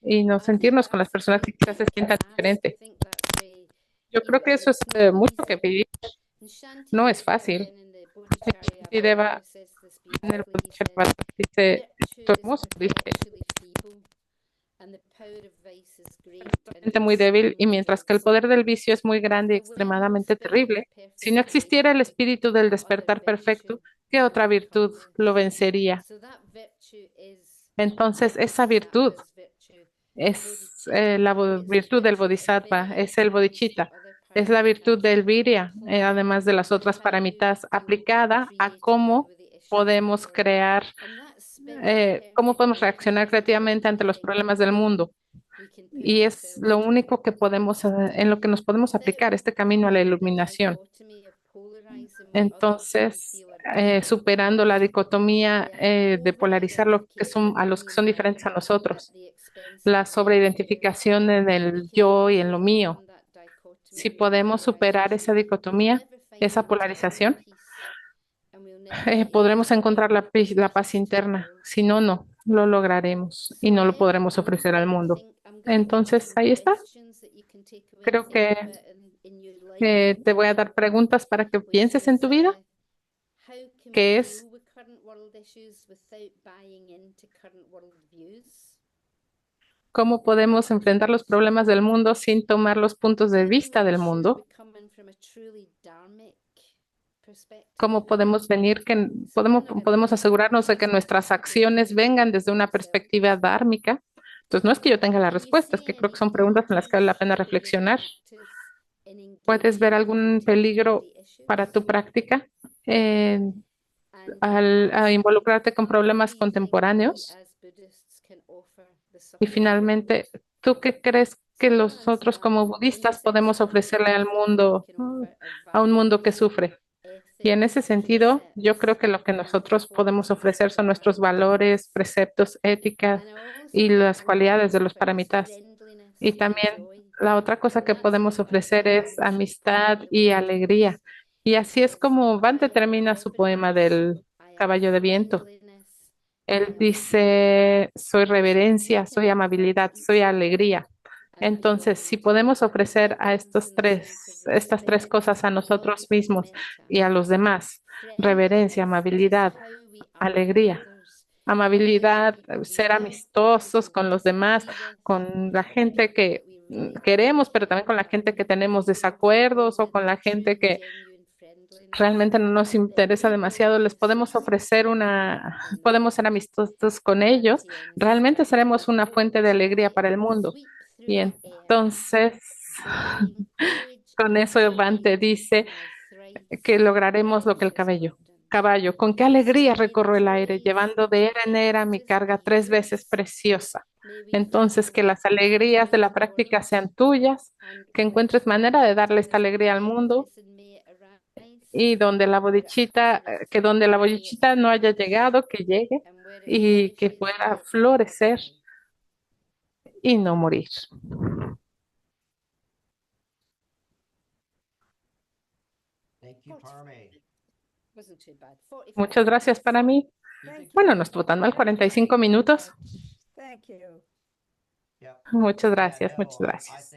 y no I think sentirnos con las that's personas que quite quizás se big to sientan ask. I diferente. think that's very, Yo creo que eso es it's not mucho que easy. pedir. And No es Shantideva, fácil. again in the Bodhicharya Deva says this en el beautifully. He says, Bodhisattva dice, virtue esto is hermoso, dice, perpetually feeble, and the power of vice is great and gente muy débil, y exceedingly mientras que el dreadful. poder del vicio es muy grande y So when no extremadamente spirit of terrible, si no perfect existiera el awakening, espíritu del what other despertar virtue perfecto, ¿qué could otra overcome virtud you? lo vencería? So that virtue is Entonces, the esa virtud Bodhisattva's virtue. The es bodhicitta, it's the virtud del virtue of bodhisattva, es virya el amongst the bodhicitta, other es la virtud paramitas del virya, applied además de las to otras how we paramitas, deal aplicada a creatively cómo with the issues of the podemos world. crear, And that spirit of cómo perfect podemos reaccionar awakening is the creativamente ante only los thing problemas del mundo. we can put Y es ourselves lo único que towards. podemos, en lo que nos podemos Without aplicar, este camino a la the iluminación. dichotomy of polarizing what others may Entonces, feel are different, superando la dicotomía the de polarizar lo que son, over-identification a los in que the son mind diferentes a at nosotros, the expense of la virtue. sobreidentificación en If we el can yo y en lo mío. overcome that Si dichotomy or podemos superar esa polarization, we'll dicotomía, never find esa internal polarización, peace, and we'll never be able podremos to encontrar bring la paz peace to the interna. world. Si no, no lo lograremos y So no lo in podremos ofrecer al closing, I mundo. think I'm going to give you Entonces, some ahí está. questions that you can take away and Creo think que about in your life, te voy a dar preguntas para que which pienses en is tu vida, how can we que deal es with current world issues without buying into current world views? cómo podemos enfrentar los problemas del mundo sin tomar los puntos de How can vista we del ensure mundo. we're coming from a truly dharmic perspective? Cómo podemos venir, que So I'm not going to podemos answer that asegurarnos de que question. nuestras I think acciones everybody vengan can desde for una themselves. perspectiva dármica. Entonces, no es que yo tenga la Can you respuesta, es see que creo any que son preguntas en las que vale la pena dangers for your reflexionar. practice in ¿Puedes ver engaging with algún peligro contemporary issues? para tu práctica And al a lastly, involucrarte con what do problemas you think we contemporáneos? as Buddhists can offer the Y suffering world? finalmente, ¿tú qué crees So que I'm going to answer nosotros that. como In budistas podemos essence, ofrecerle I al think what we mundo, can offer are a un mundo que values, sufre? Y en ese ethics, sentido, yo creo precepts, que lo que and nosotros podemos qualities of ofrecer the son nuestros valores, paramitas. preceptos, éticas And I also y think las what we can cualidades de los offer is paramitas. Y friendliness and también joy. la otra cosa And que that's podemos what I ofrecer think es we should amistad find y around us. alegría. Y así es como Bante termina su poema del I am caballo de viento. friendliness, I Él am dice, soy So if we reverencia, soy can amabilidad, soy each alegría. Entonces, si podemos ofrecer a estas tres cosas a nosotros mismos y a los demás, reverencia, friendliness is amabilidad, how we are with alegría, others, the amabilidad, people we ser love, the amistosos people we con los demás, disagree with, con la the gente people que that we really queremos, pero like. también con la gente que tenemos The desacuerdos o con la gente true, que genuine friendliness realmente no nos that interesa people demasiado, les podemos exist ofrecer podemos ser amistosos con ellos, happy and realmente seremos smiling una fuente de alegría para el and mundo. sweep through Y the air, entonces, bringing age con and eso Bante spring dice to my que thrice lograremos lo que el precious burden. caballo, con qué alegría So may the recorro el aire, joys llevando of de the era en era mi carga practice be 3 veces yours. preciosa. May we Entonces, find que las alegrías de ways la toward práctica it, sean tuyas, and que where encuentres manera de darle esta bodhicitta's alegría al mundo medicine may arise, y donde la bodichita, for its que donde la time to its bodichita no haya fruits, llegado, que llegue and where it y que flourishes pueda may it never florecer die. y no morir. Wasn't too bad. 45 Muchas gracias minutes. para mí. Bueno, no estuvo tan mal, 45 minutos. Thank you. Muchas gracias, muchas gracias.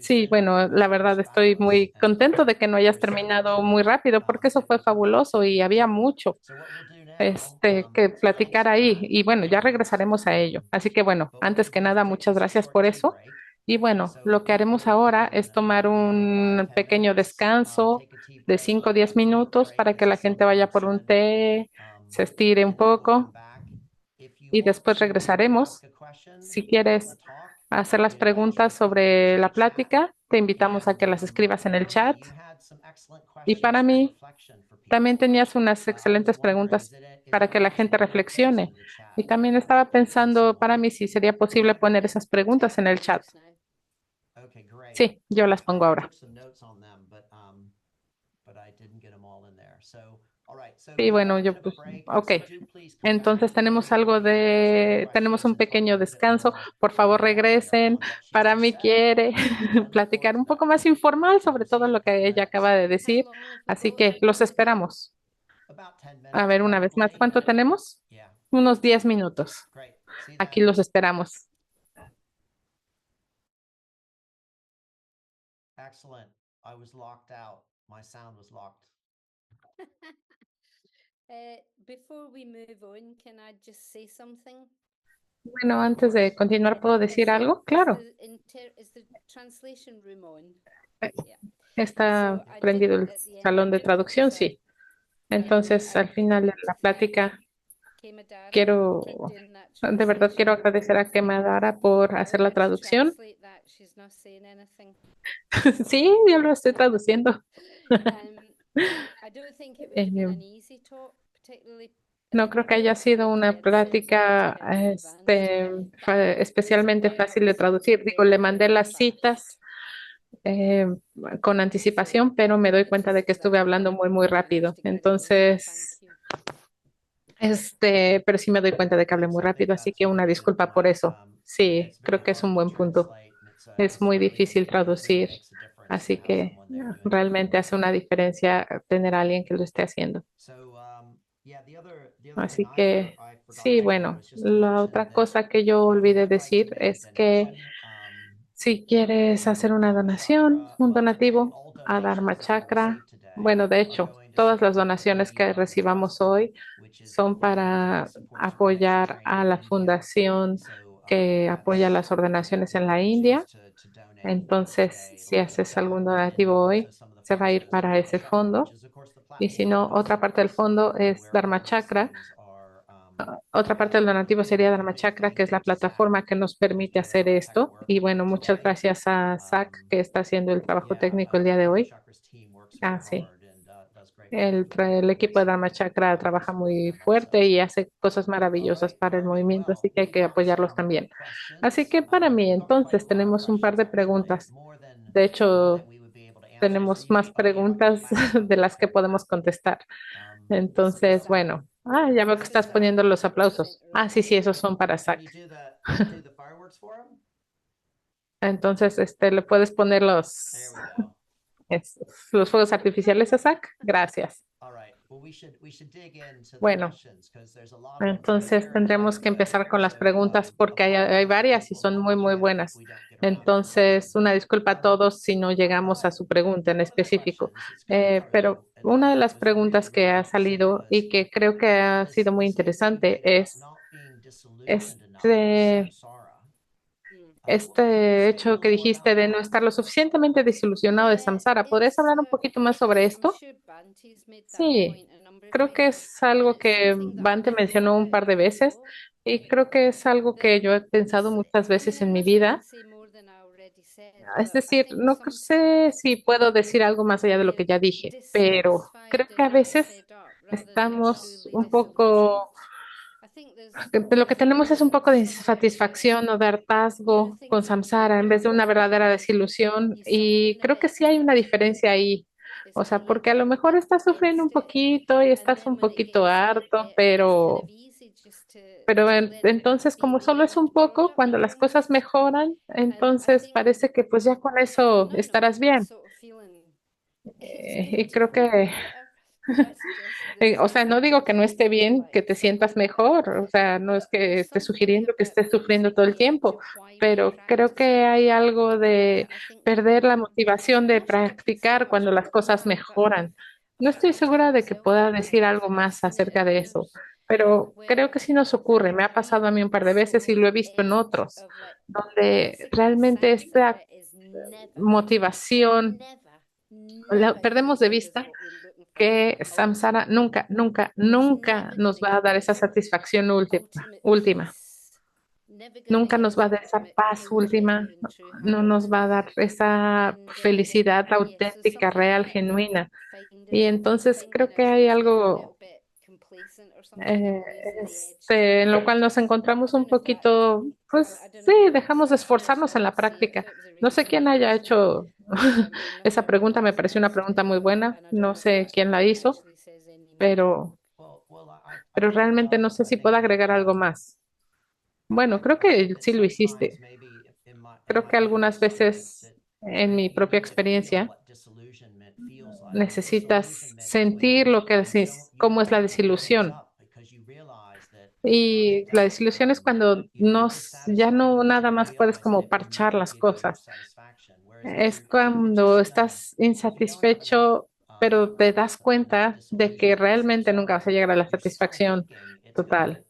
Sí, bueno, la verdad estoy muy contento de que no hayas terminado muy rápido porque eso fue fabuloso y había mucho que platicar ahí y bueno, ya regresaremos a ello. Así que bueno, antes que nada, muchas gracias por eso. Y bueno, lo que haremos ahora es tomar un pequeño descanso de 5 o 10 minutos para que la gente vaya por un té, se estire un poco y después regresaremos. Si quieres hacer las preguntas sobre la plática, te invitamos a que las escribas en el chat. Y para mí, también tenías unas excelentes preguntas para que la gente reflexione. Y también estaba pensando para mí si sería posible poner esas preguntas en el chat. Sí, yo las pongo ahora. Sí, bueno, yo pues, ok. Entonces tenemos un pequeño descanso. Por favor, regresen. Para mí quiere platicar un poco más informal sobre todo lo que ella acaba de How decir. long have we Así got? que los esperamos. A ver, una vez más, ¿cuánto tenemos? Unos 10 minutos. Aquí los esperamos. Before we move on, can I just say something? Bueno, antes de continuar, ¿puedo decir algo? Claro, Is the translation room on? eh, Yeah. está So I did prendido el at the end salón of de the traducción, lecture, sí. Entonces, I al final de thanked la plática, Kemadara for quiero, doing that de verdad quiero translation. agradecer a Kemadara por I hacer la wanted to traducción. translate that. She's not saying anything. Sí, yo lo estoy traduciendo. I don't think it would have been Eh, an easy talk, particularly no creo que haya sido una plática especialmente fácil de traducir. Digo, le mandé las citas eh, con anticipación, pero me doy cuenta de que estuve hablando muy, muy rápido. Entonces, pero sí me doy cuenta de que hablé muy rápido, así que una disculpa por eso. Sí, creo que es un buen punto. Es muy difícil traducir, así que realmente hace una diferencia tener a alguien que lo esté haciendo. Así que sí, bueno, la otra cosa que yo olvidé decir es que si quieres hacer una donación, un donativo a Dharma Chakra, bueno, de hecho, todas las donaciones que recibamos hoy son para apoyar a la fundación que apoya las ordenaciones en la India. Entonces, si haces algún donativo hoy, se va a ir para ese fondo. Y si no, otra parte del fondo es Dharma Chakra. Otra parte del donativo sería Dharma Chakra, que es la plataforma que nos permite hacer esto. Y bueno, muchas gracias a Zach, que está haciendo el trabajo técnico el día de hoy. Ah, sí. El equipo de Dharma Chakra trabaja muy fuerte y hace cosas maravillosas para el movimiento, así que hay que apoyarlos también. Así que para mí, entonces, tenemos un par de preguntas. De hecho, tenemos más preguntas de las que podemos contestar. Entonces, bueno, ya veo que estás poniendo los aplausos. Ah, sí, sí, esos son para Zach. Entonces, le puedes poner los fuegos artificiales, Isaac. Gracias. Bueno, entonces tendremos que empezar con las preguntas porque hay varias y son muy, muy buenas. Entonces, una disculpa a todos si no llegamos a su pregunta en específico. Pero una de las preguntas que ha salido y que creo que ha sido muy interesante es este, este hecho que dijiste de no estar lo suficientemente desilusionado de Samsara. ¿Podrías hablar un poquito más sobre esto? Sí, creo que es algo que Bante mencionó un par de veces y creo que es algo que yo he pensado muchas veces en mi vida. Es decir, no sé si puedo decir algo más allá de lo que ya dije, pero creo que a veces estamos un poco, lo que tenemos es un poco de insatisfacción o de hartazgo con Samsara en vez de una verdadera desilusión y creo que sí hay una diferencia ahí. O sea, porque a lo mejor estás sufriendo un poquito y estás un poquito harto, pero entonces como solo es un poco, cuando las cosas mejoran, entonces parece que pues ya con eso estarás bien. Y creo que o sea, no digo que no esté bien que te sientas mejor, o sea, no es que esté sugiriendo que estés sufriendo todo el tiempo, pero creo que hay algo de perder la motivación de practicar cuando las cosas mejoran. No estoy segura de que pueda decir algo más acerca de eso, pero creo que sí nos ocurre. Me ha pasado a mí un par de veces y lo he visto en otros, donde realmente esta motivación la perdemos de vista que Samsara nunca, nunca, nunca nos va a dar esa satisfacción última. Nunca nos va a dar esa paz última, no nos va a dar esa felicidad auténtica, real, genuina. Y entonces creo que hay algo eh, en lo cual nos encontramos un poquito, pues sí, dejamos de esforzarnos en la práctica. No sé quién haya hecho esa pregunta, me pareció una pregunta muy buena, no sé quién la hizo, pero, pero realmente no sé si puedo agregar algo más. Bueno, creo que sí lo hiciste. Creo que algunas veces en mi propia experiencia necesitas sentir lo que decís, cómo es la desilusión. Y la desilusión es cuando ya no nada más puedes como parchar las cosas. Es cuando estás insatisfecho, pero te das cuenta de que realmente nunca vas a llegar a la satisfacción total.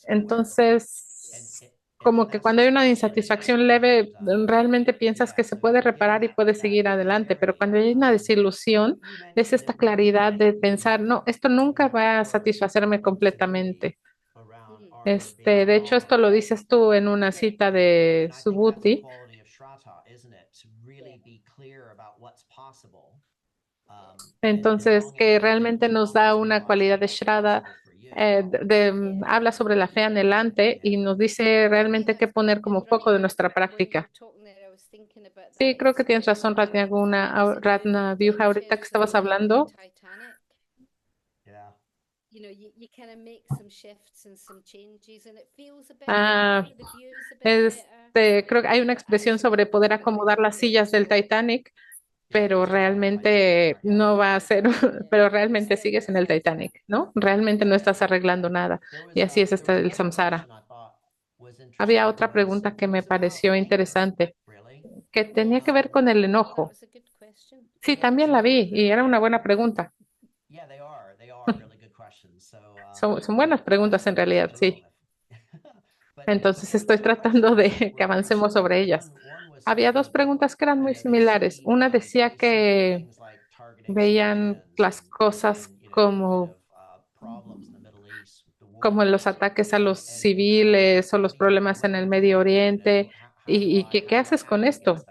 Entonces, como que cuando hay una insatisfacción leve, realmente piensas que se puede reparar y puedes seguir adelante, pero cuando hay una desilusión, es esta claridad de pensar, no, esto nunca va a satisfacerme completamente. De hecho, esto lo dices tú en una cita de Subhuti. Entonces, que realmente nos da una cualidad de Shraddha, habla sobre la fe anhelante y nos dice realmente qué poner como foco de nuestra práctica. Sí, creo que tienes razón, Ratna Vyuha, ahorita que estabas hablando. Ah, creo que hay una expresión sobre poder acomodar las sillas del Titanic, pero realmente no va a ser, pero realmente sigues en el Titanic, ¿no? Realmente no estás arreglando nada. Y así es el samsara. Había otra pregunta que me pareció interesante, que tenía que ver con el enojo. Sí, también la vi y era una buena pregunta. Son buenas preguntas en realidad, sí. Entonces estoy tratando de que avancemos sobre ellas. Había dos preguntas que eran muy similares. Una decía que veían las cosas como los ataques a los civiles o los problemas en el Medio Oriente y que, ¿qué haces con esto?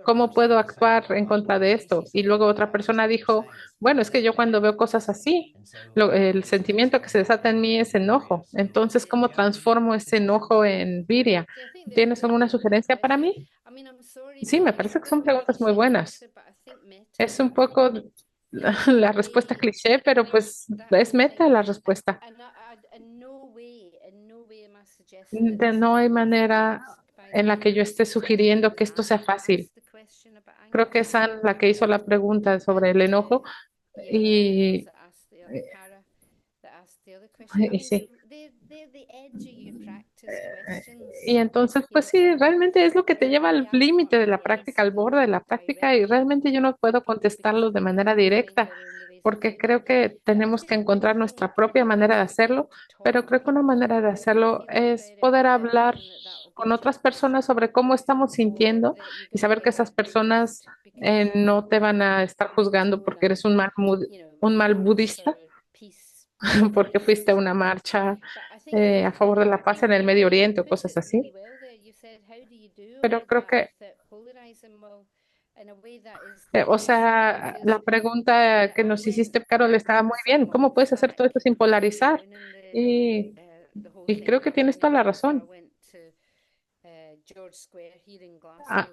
¿Cómo puedo actuar en contra de esto? Y luego otra persona dijo, bueno, es que yo cuando veo cosas así, el sentimiento que se desata en mí es enojo. Entonces, ¿cómo transformo ese enojo en viria? ¿Tienes alguna sugerencia para mí? Sí, me parece que son preguntas muy buenas. Es un poco la respuesta cliché, pero pues es meta la respuesta. No hay manera en la que yo esté sugiriendo que esto sea fácil. Creo que es Anne la que hizo la pregunta sobre el enojo y, y sí. Y entonces, pues sí, realmente es lo que te lleva al límite de la práctica, al borde de la práctica, y realmente yo no puedo contestarlo de manera directa, porque creo que tenemos que encontrar nuestra propia manera de hacerlo, pero creo que una manera de hacerlo es poder hablar con otras personas sobre cómo estamos sintiendo y saber que esas personas no te van a estar juzgando porque eres un mal budista, porque fuiste a una marcha a favor de la paz en el Medio Oriente o cosas así. Pero creo que, o sea, la pregunta que nos hiciste, Carol, estaba muy bien. ¿Cómo puedes hacer todo esto sin polarizar? Y, y creo que tienes toda la razón. Ah,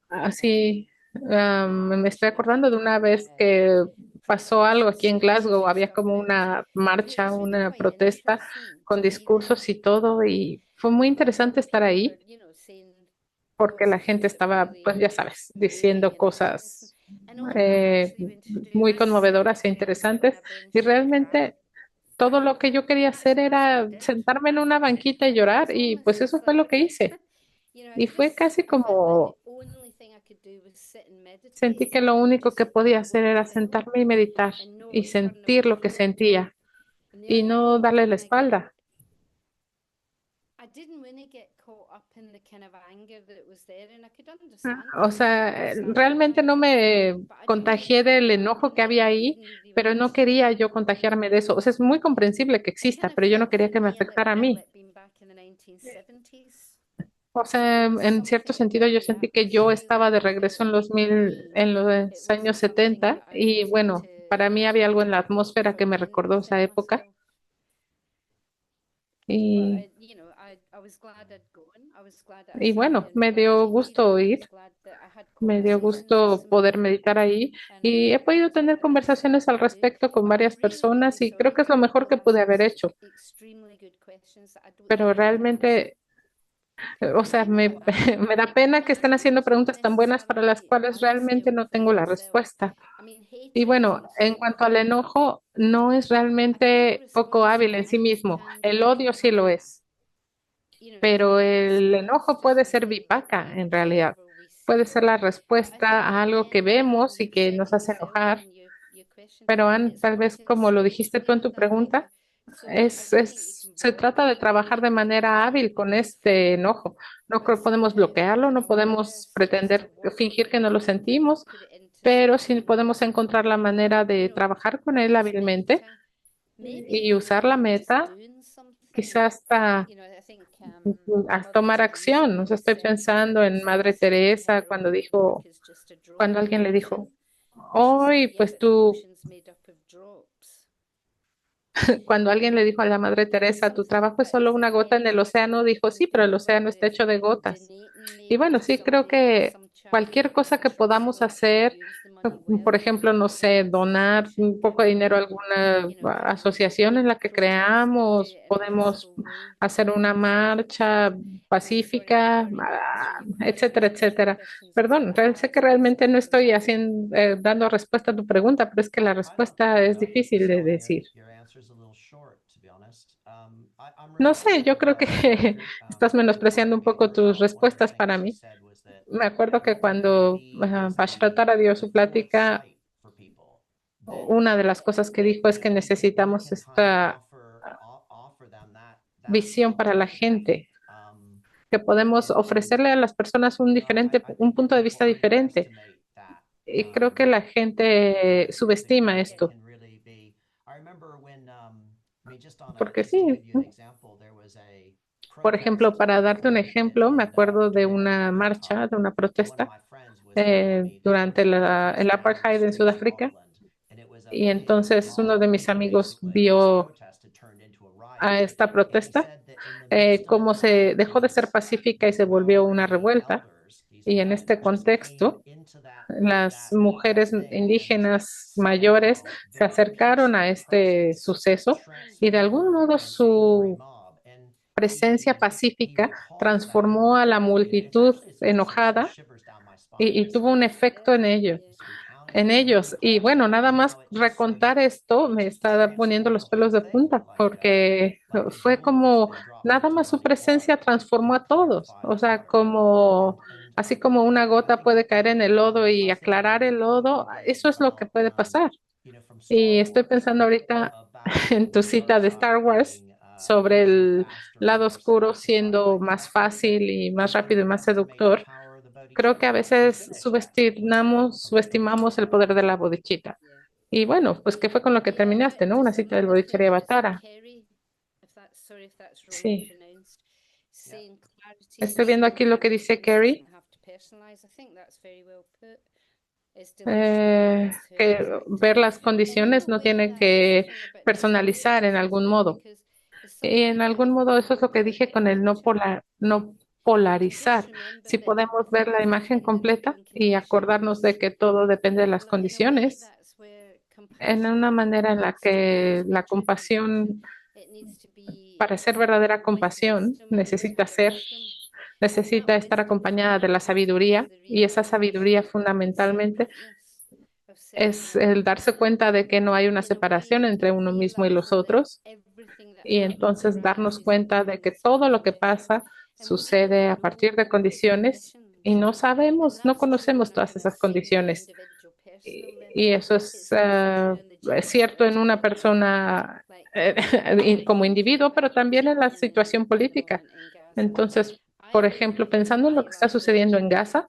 así, me estoy acordando de una vez que pasó algo aquí en Glasgow. Había como una marcha, una protesta con discursos y todo, y fue muy interesante estar ahí porque la gente estaba, pues ya sabes, diciendo cosas eh, muy conmovedoras e interesantes. Y realmente todo lo que yo quería hacer era sentarme en una banquita y llorar, y pues eso fue lo que hice. Y fue casi como sentí que lo único que podía hacer era sentarme y meditar y sentir lo que sentía y no darle la espalda. O sea, realmente no me contagié del enojo que había ahí, pero no quería yo contagiarme de eso. O sea, es muy comprensible que exista, pero yo no quería que me afectara a mí. O sea, en cierto sentido yo sentí que yo estaba de regreso en los años 70 y bueno, para mí había algo en la atmósfera que me recordó esa época y, y bueno, me dio gusto ir, me dio gusto poder meditar ahí y he podido tener conversaciones al respecto con varias personas y creo que es lo mejor que pude haber hecho, pero realmente, o sea, me da pena que estén haciendo preguntas tan buenas para las cuales realmente no tengo la respuesta. Y bueno, en cuanto al enojo, no es realmente poco hábil en sí mismo. El odio sí lo es, pero el enojo puede ser vipaca en realidad. Puede ser la respuesta a algo que vemos y que nos hace enojar. Pero Ann, tal vez como lo dijiste tú en tu pregunta, se trata de trabajar de manera hábil con este enojo. No podemos bloquearlo, no podemos pretender fingir que no lo sentimos, pero sí podemos encontrar la manera de trabajar con él hábilmente y usar la meta, quizás hasta tomar acción. O sea, estoy pensando en Madre Teresa cuando alguien le dijo, hoy, pues tú, cuando alguien le dijo a la Madre Teresa, tu trabajo es solo una gota en el océano, dijo, sí, pero el océano está hecho de gotas. Y bueno, sí, creo que cualquier cosa que podamos hacer, por ejemplo, no sé, donar un poco de dinero a alguna asociación en la que creamos, podemos hacer una marcha pacífica, etcétera, etcétera. Perdón, sé que realmente no estoy haciendo, dando respuesta a tu pregunta, pero es que la respuesta es difícil de decir. No sé, yo creo que estás menospreciando un poco tus respuestas para mí. Me acuerdo que cuando Bashratara dio su plática, una de las cosas que dijo es que necesitamos esta visión para la gente, que podemos ofrecerle a las personas un punto de vista diferente. Y creo que la gente subestima esto, porque sí, por ejemplo, para darte un ejemplo, me acuerdo de una marcha, de una protesta durante el apartheid en Sudáfrica. Y entonces uno de mis amigos vio a esta protesta, cómo se dejó de ser pacífica y se volvió una revuelta. Y en este contexto, las mujeres indígenas mayores se acercaron a este suceso y de algún modo su presencia pacífica transformó a la multitud enojada y tuvo un efecto en ellos. Y bueno, nada más recontar esto me está poniendo los pelos de punta, porque fue como, nada más su presencia transformó a todos. O sea, como, así como una gota puede caer en el lodo y aclarar el lodo, eso es lo que puede pasar. Y estoy pensando ahorita en tu cita de Star Wars sobre el lado oscuro siendo más fácil y más rápido y más seductor. Creo que a veces subestimamos el poder de la bodichita. Y bueno, pues ¿qué fue con lo que terminaste, no? Una cita del bodichería Batara. Sorry if that's wrongly Sí, pronounced, saying clarity estoy viendo aquí lo que dice doesn't Kerry, have to personalize. I think that's very well put. It's delusional those who que ver las and in a condiciones no way tiene that is que even a bit personalizar en delusional algún modo. because as Y somebody en who algún modo eso es lo que dije con el no you can just polarizar. remember Si that podemos ver la imagen completa in y acordarnos de conditions, que todo depende de las well, in a way condiciones, that's where en compassion una manera en la needs to be. que It's la not driven. compasión, It needs to be para ser verdadera with compasión, wisdom, and that necesita estar wisdom acompañada de la comes through sabiduría, the y esa sabiduría realization of fundamentalmente separateness, of self es and el others. darse cuenta de que no hay una In a way, separación entre uno mismo y los realizing that otros, everything that y happens entonces darnos arises cuenta de que because todo of lo que pasa conditions, and we sucede don't a partir know de the condiciones y conditions. no And sabemos, no that's true on conocemos a todas kind of esas single condiciones. individual personal Y level. eso It's also true on the es gender cierto en split una level. persona Like, como individuo, pero like también en la situación at the política. moment in Gaza. Entonces, por I ejemplo, pensando en lo que está like sucediendo en Gaza,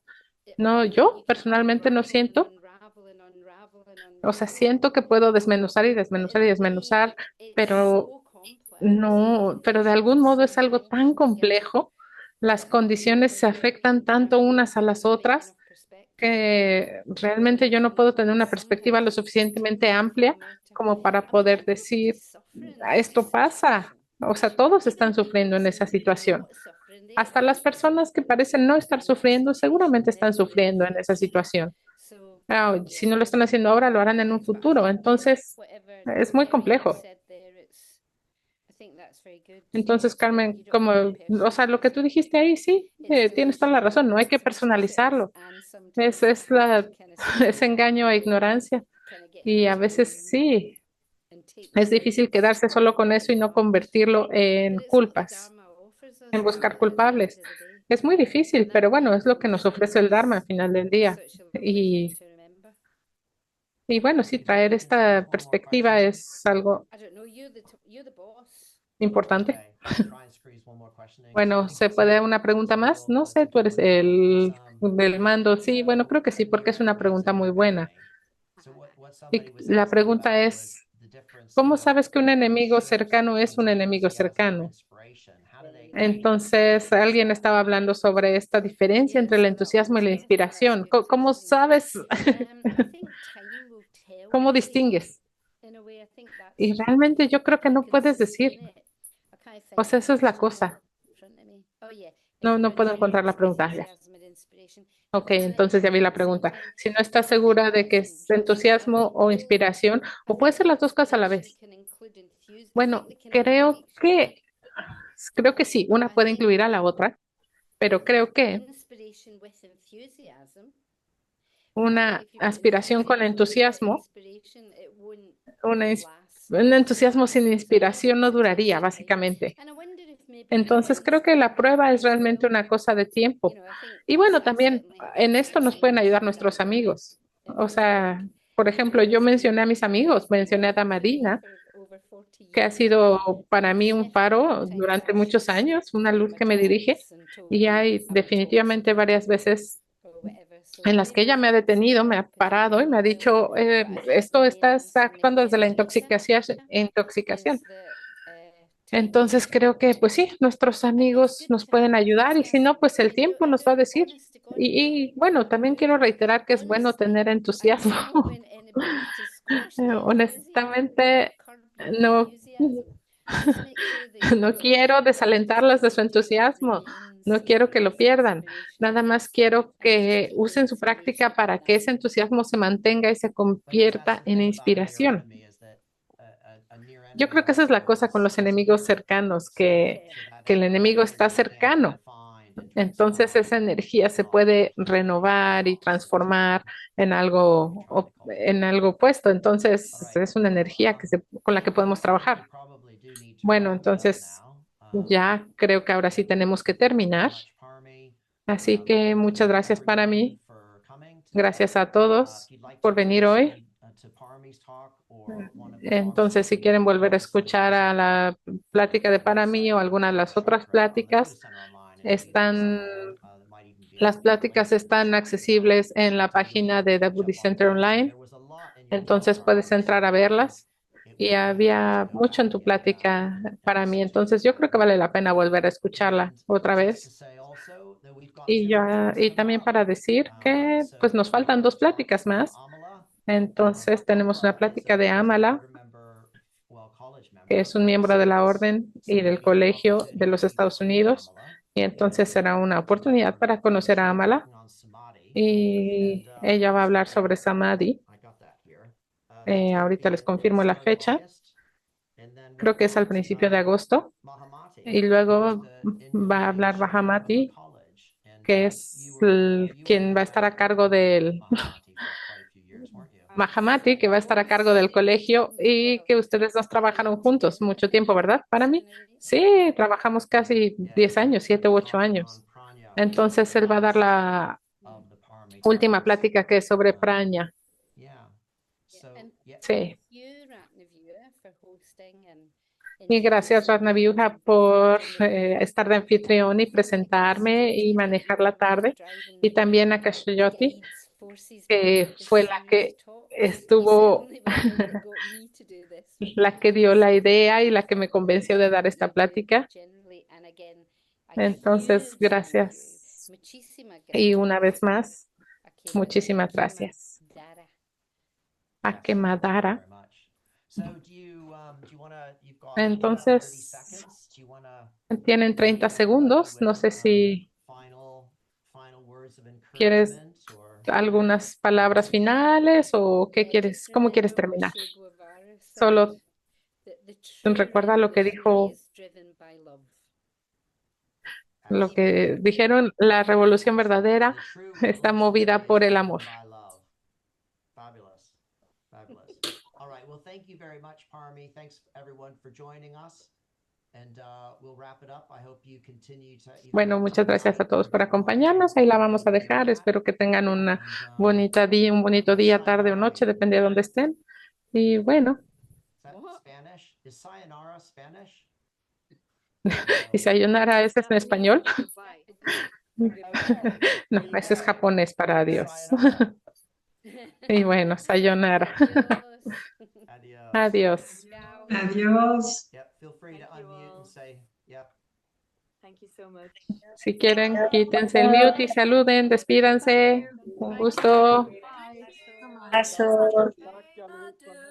no, you yo keep personalmente no unraveling and siento, unraveling, unraveling, o sea, unraveling. siento que puedo desmenuzar y But desmenuzar in y a way, desmenuzar, it's pero so complex no, pero de that algún modo es algo tan sometimes, complejo, las that condiciones se afectan tanto unas a I las don't make otras enough perspective. que realmente yo no puedo tener una perspectiva lo Sometimes it's just too suficientemente amplia traumatic. como para I mean, poder decir, everybody's suffering in "Ah, that esto pasa". situation. O sea, todos Even están people sufriendo that en esa seem to be situación. not suffering, Hasta las personas que parecen no estar in that sufriendo, seguramente situation, están they're very sufriendo en esa affected. situación. So, Ah, si no lo están haciendo ahora, lo harán en un but I futuro. think Entonces, whatever es muy Kerry has complejo. said there, I think that's very good. Entonces, You Carmen, don't como, have to o sea, lo que personalize tú it. dijiste ahí, sí, It's tienes toda la delusional razón, no hay not que to be sensitive, personalizarlo. and Ese sometimes you es have to kind of ese stay back engaño a ignorancia. kind of get Y a into your veces own sí, and take the es difícil sides quedarse solo con eso y of no others. convertirlo But en it's what the culpas, Dharma offers en us, isn't buscar it, at the end culpables. of the day? Es muy And difícil, pero that bueno, es lo makes que nos ofrece el Dharma al sense. final del It's día. such a lovely thing Y, to remember. y bueno, sí, traer esta perspectiva es algo I don't know, you're the boss. importante. Bueno, ¿se puede una pregunta más? No sé, tú eres el del mando. Sí, bueno, creo que sí, porque es una pregunta muy buena. Y la pregunta es, ¿cómo sabes que un enemigo cercano es un enemigo cercano? Entonces, alguien estaba hablando sobre esta diferencia entre Yeah, el so that entusiasmo y la opens. That's inspiración. good. ¿Cómo sabes? I think time will tell, ¿Cómo really. distingues? In a way, I think Y that's realmente yo creo if que you no can puedes decir. sustain it. I can't O find sea, the esa es la question here cosa. in front of me. Oh yeah, if No, you're no puedo unsure encontrar if la it's pregunta ya. enthusiasm or inspiration, you Ok, can entonces ya but vi at la the same pregunta. time, Si no estás I think segura de que that's es entusiasmo interesting. o inspiración, I o puede think ser las dos cosas a la inspiration vez. can include enthusiasm. I think Bueno, they can be creo que sí, una I puede think incluir a la otra, pero creo que inspiration with enthusiasm. I think una if you put aspiración con enthusiasm without entusiasmo, inspiration, it won't una ins- last. un entusiasmo sin So I think inspiración no it's a duraría, test of time. básicamente. And I wonder if maybe Entonces creo friends que can la be prueba es as realmente well. una cosa de tiempo. I think Y bueno, I también certainly have en esto some nos pueden amigos ayudar who can nuestros amigos. if O it's work sea, por ejemplo, yo always mencioné a be mis amigos, with me. mencioné a For me, Damadina, for over 40 que ha years, sido para mí un several faro times durante asked muchos me años, una to luz my que me dirige, talks and told y me hay I would talk to definitivamente somebody varias veces or whatever. So en las que maybe ella me ha friends detenido, can me help ha as parado y well. me ha dicho, But I think the esto main estás answer actuando maybe desde la is intoxicación, is intoxicación. that time will Entonces tell. creo que, pues sí, nuestros And it's amigos good nos to pueden have ayudar y si no, enthusiasm. pues el tiempo I nos va a don't, decir. honest to God, Y bueno, también quiero reiterar que es bueno honestly, tener I entusiasmo. don't want anybody to squash the enthusiasm or Honestamente, curb the no, enthusiasm. Just make sure that you no don't quiero just desalentarlas de su maintain it entusiasmo, remains no quiero que lo as pierdan. inspiration Nada más quiero and just que keep the usen su práctica inspiration in para que that. ese entusiasmo se mantenga y se convierta en inspiración. Yo creo que esa es la cosa con los enemigos cercanos, Yeah. que el enemigo está cercano Entonces esa energía se puede renovar y transformar en algo, en algo opuesto. Entonces es una energía con la que podemos trabajar. Bueno, entonces ya creo que ahora sí tenemos que terminar. Así que muchas gracias para mí. Gracias a todos por venir hoy. Entonces, si quieren volver a escuchar a la plática de para mí o alguna de las otras pláticas, están, las pláticas están accesibles en la página de The Buddhist Center Online. Entonces puedes entrar a verlas. Y había mucho en tu plática para mí. Entonces yo creo que vale la pena volver a escucharla otra vez. Y también para decir que pues nos faltan dos pláticas más. Entonces tenemos una plática de Amala, que es un miembro de la orden y del colegio de los Estados Unidos. Y entonces será una oportunidad para conocer a Amala. Y ella va a hablar sobre Samadhi. Ahorita les confirmo la fecha. Creo que es al principio de agosto. Y luego va a hablar Bahamati, que es quien va a estar a cargo del Mahamati, que va a estar a cargo del colegio y que ustedes dos trabajaron juntos mucho tiempo, ¿verdad? Para mí, sí, trabajamos casi 10 años, 7 u 8 años. Entonces él va a dar la última plática que es sobre praña. Sí. Y gracias, Ratnavyuha, por estar de anfitrión y presentarme y manejar la tarde. Y también a Kashayoti, que fue la que estuvo, la que dio la idea y la que me convenció de dar esta plática. Entonces, gracias. Y una vez más, muchísimas gracias. A que Madara. Entonces, tienen 30 segundos. No sé si quieres algunas palabras finales o qué quieres, cómo quieres terminar. Solo recuerda lo que dijo, lo que dijeron, la revolución verdadera está movida por el amor. All right. Well, thank you very much, Parmi. Thanks everyone for joining us. And we'll wrap it up. I hope you continue to. Bueno, muchas gracias a todos por acompañarnos. Ahí la vamos a dejar. Espero que tengan una un bonito día, tarde o noche, depende de dónde estén. Y bueno. Spanish? Is sayonara Spanish? ¿Y sayonara ese es en español? No, ese es japonés para adiós. Y bueno, sayonara. Adiós. Adiós. Yep, feel free to unmute and say, yep. Thank you so much. Si quieren, quítense el mute y saluden, despídanse. Un gusto. Bye. Adiós.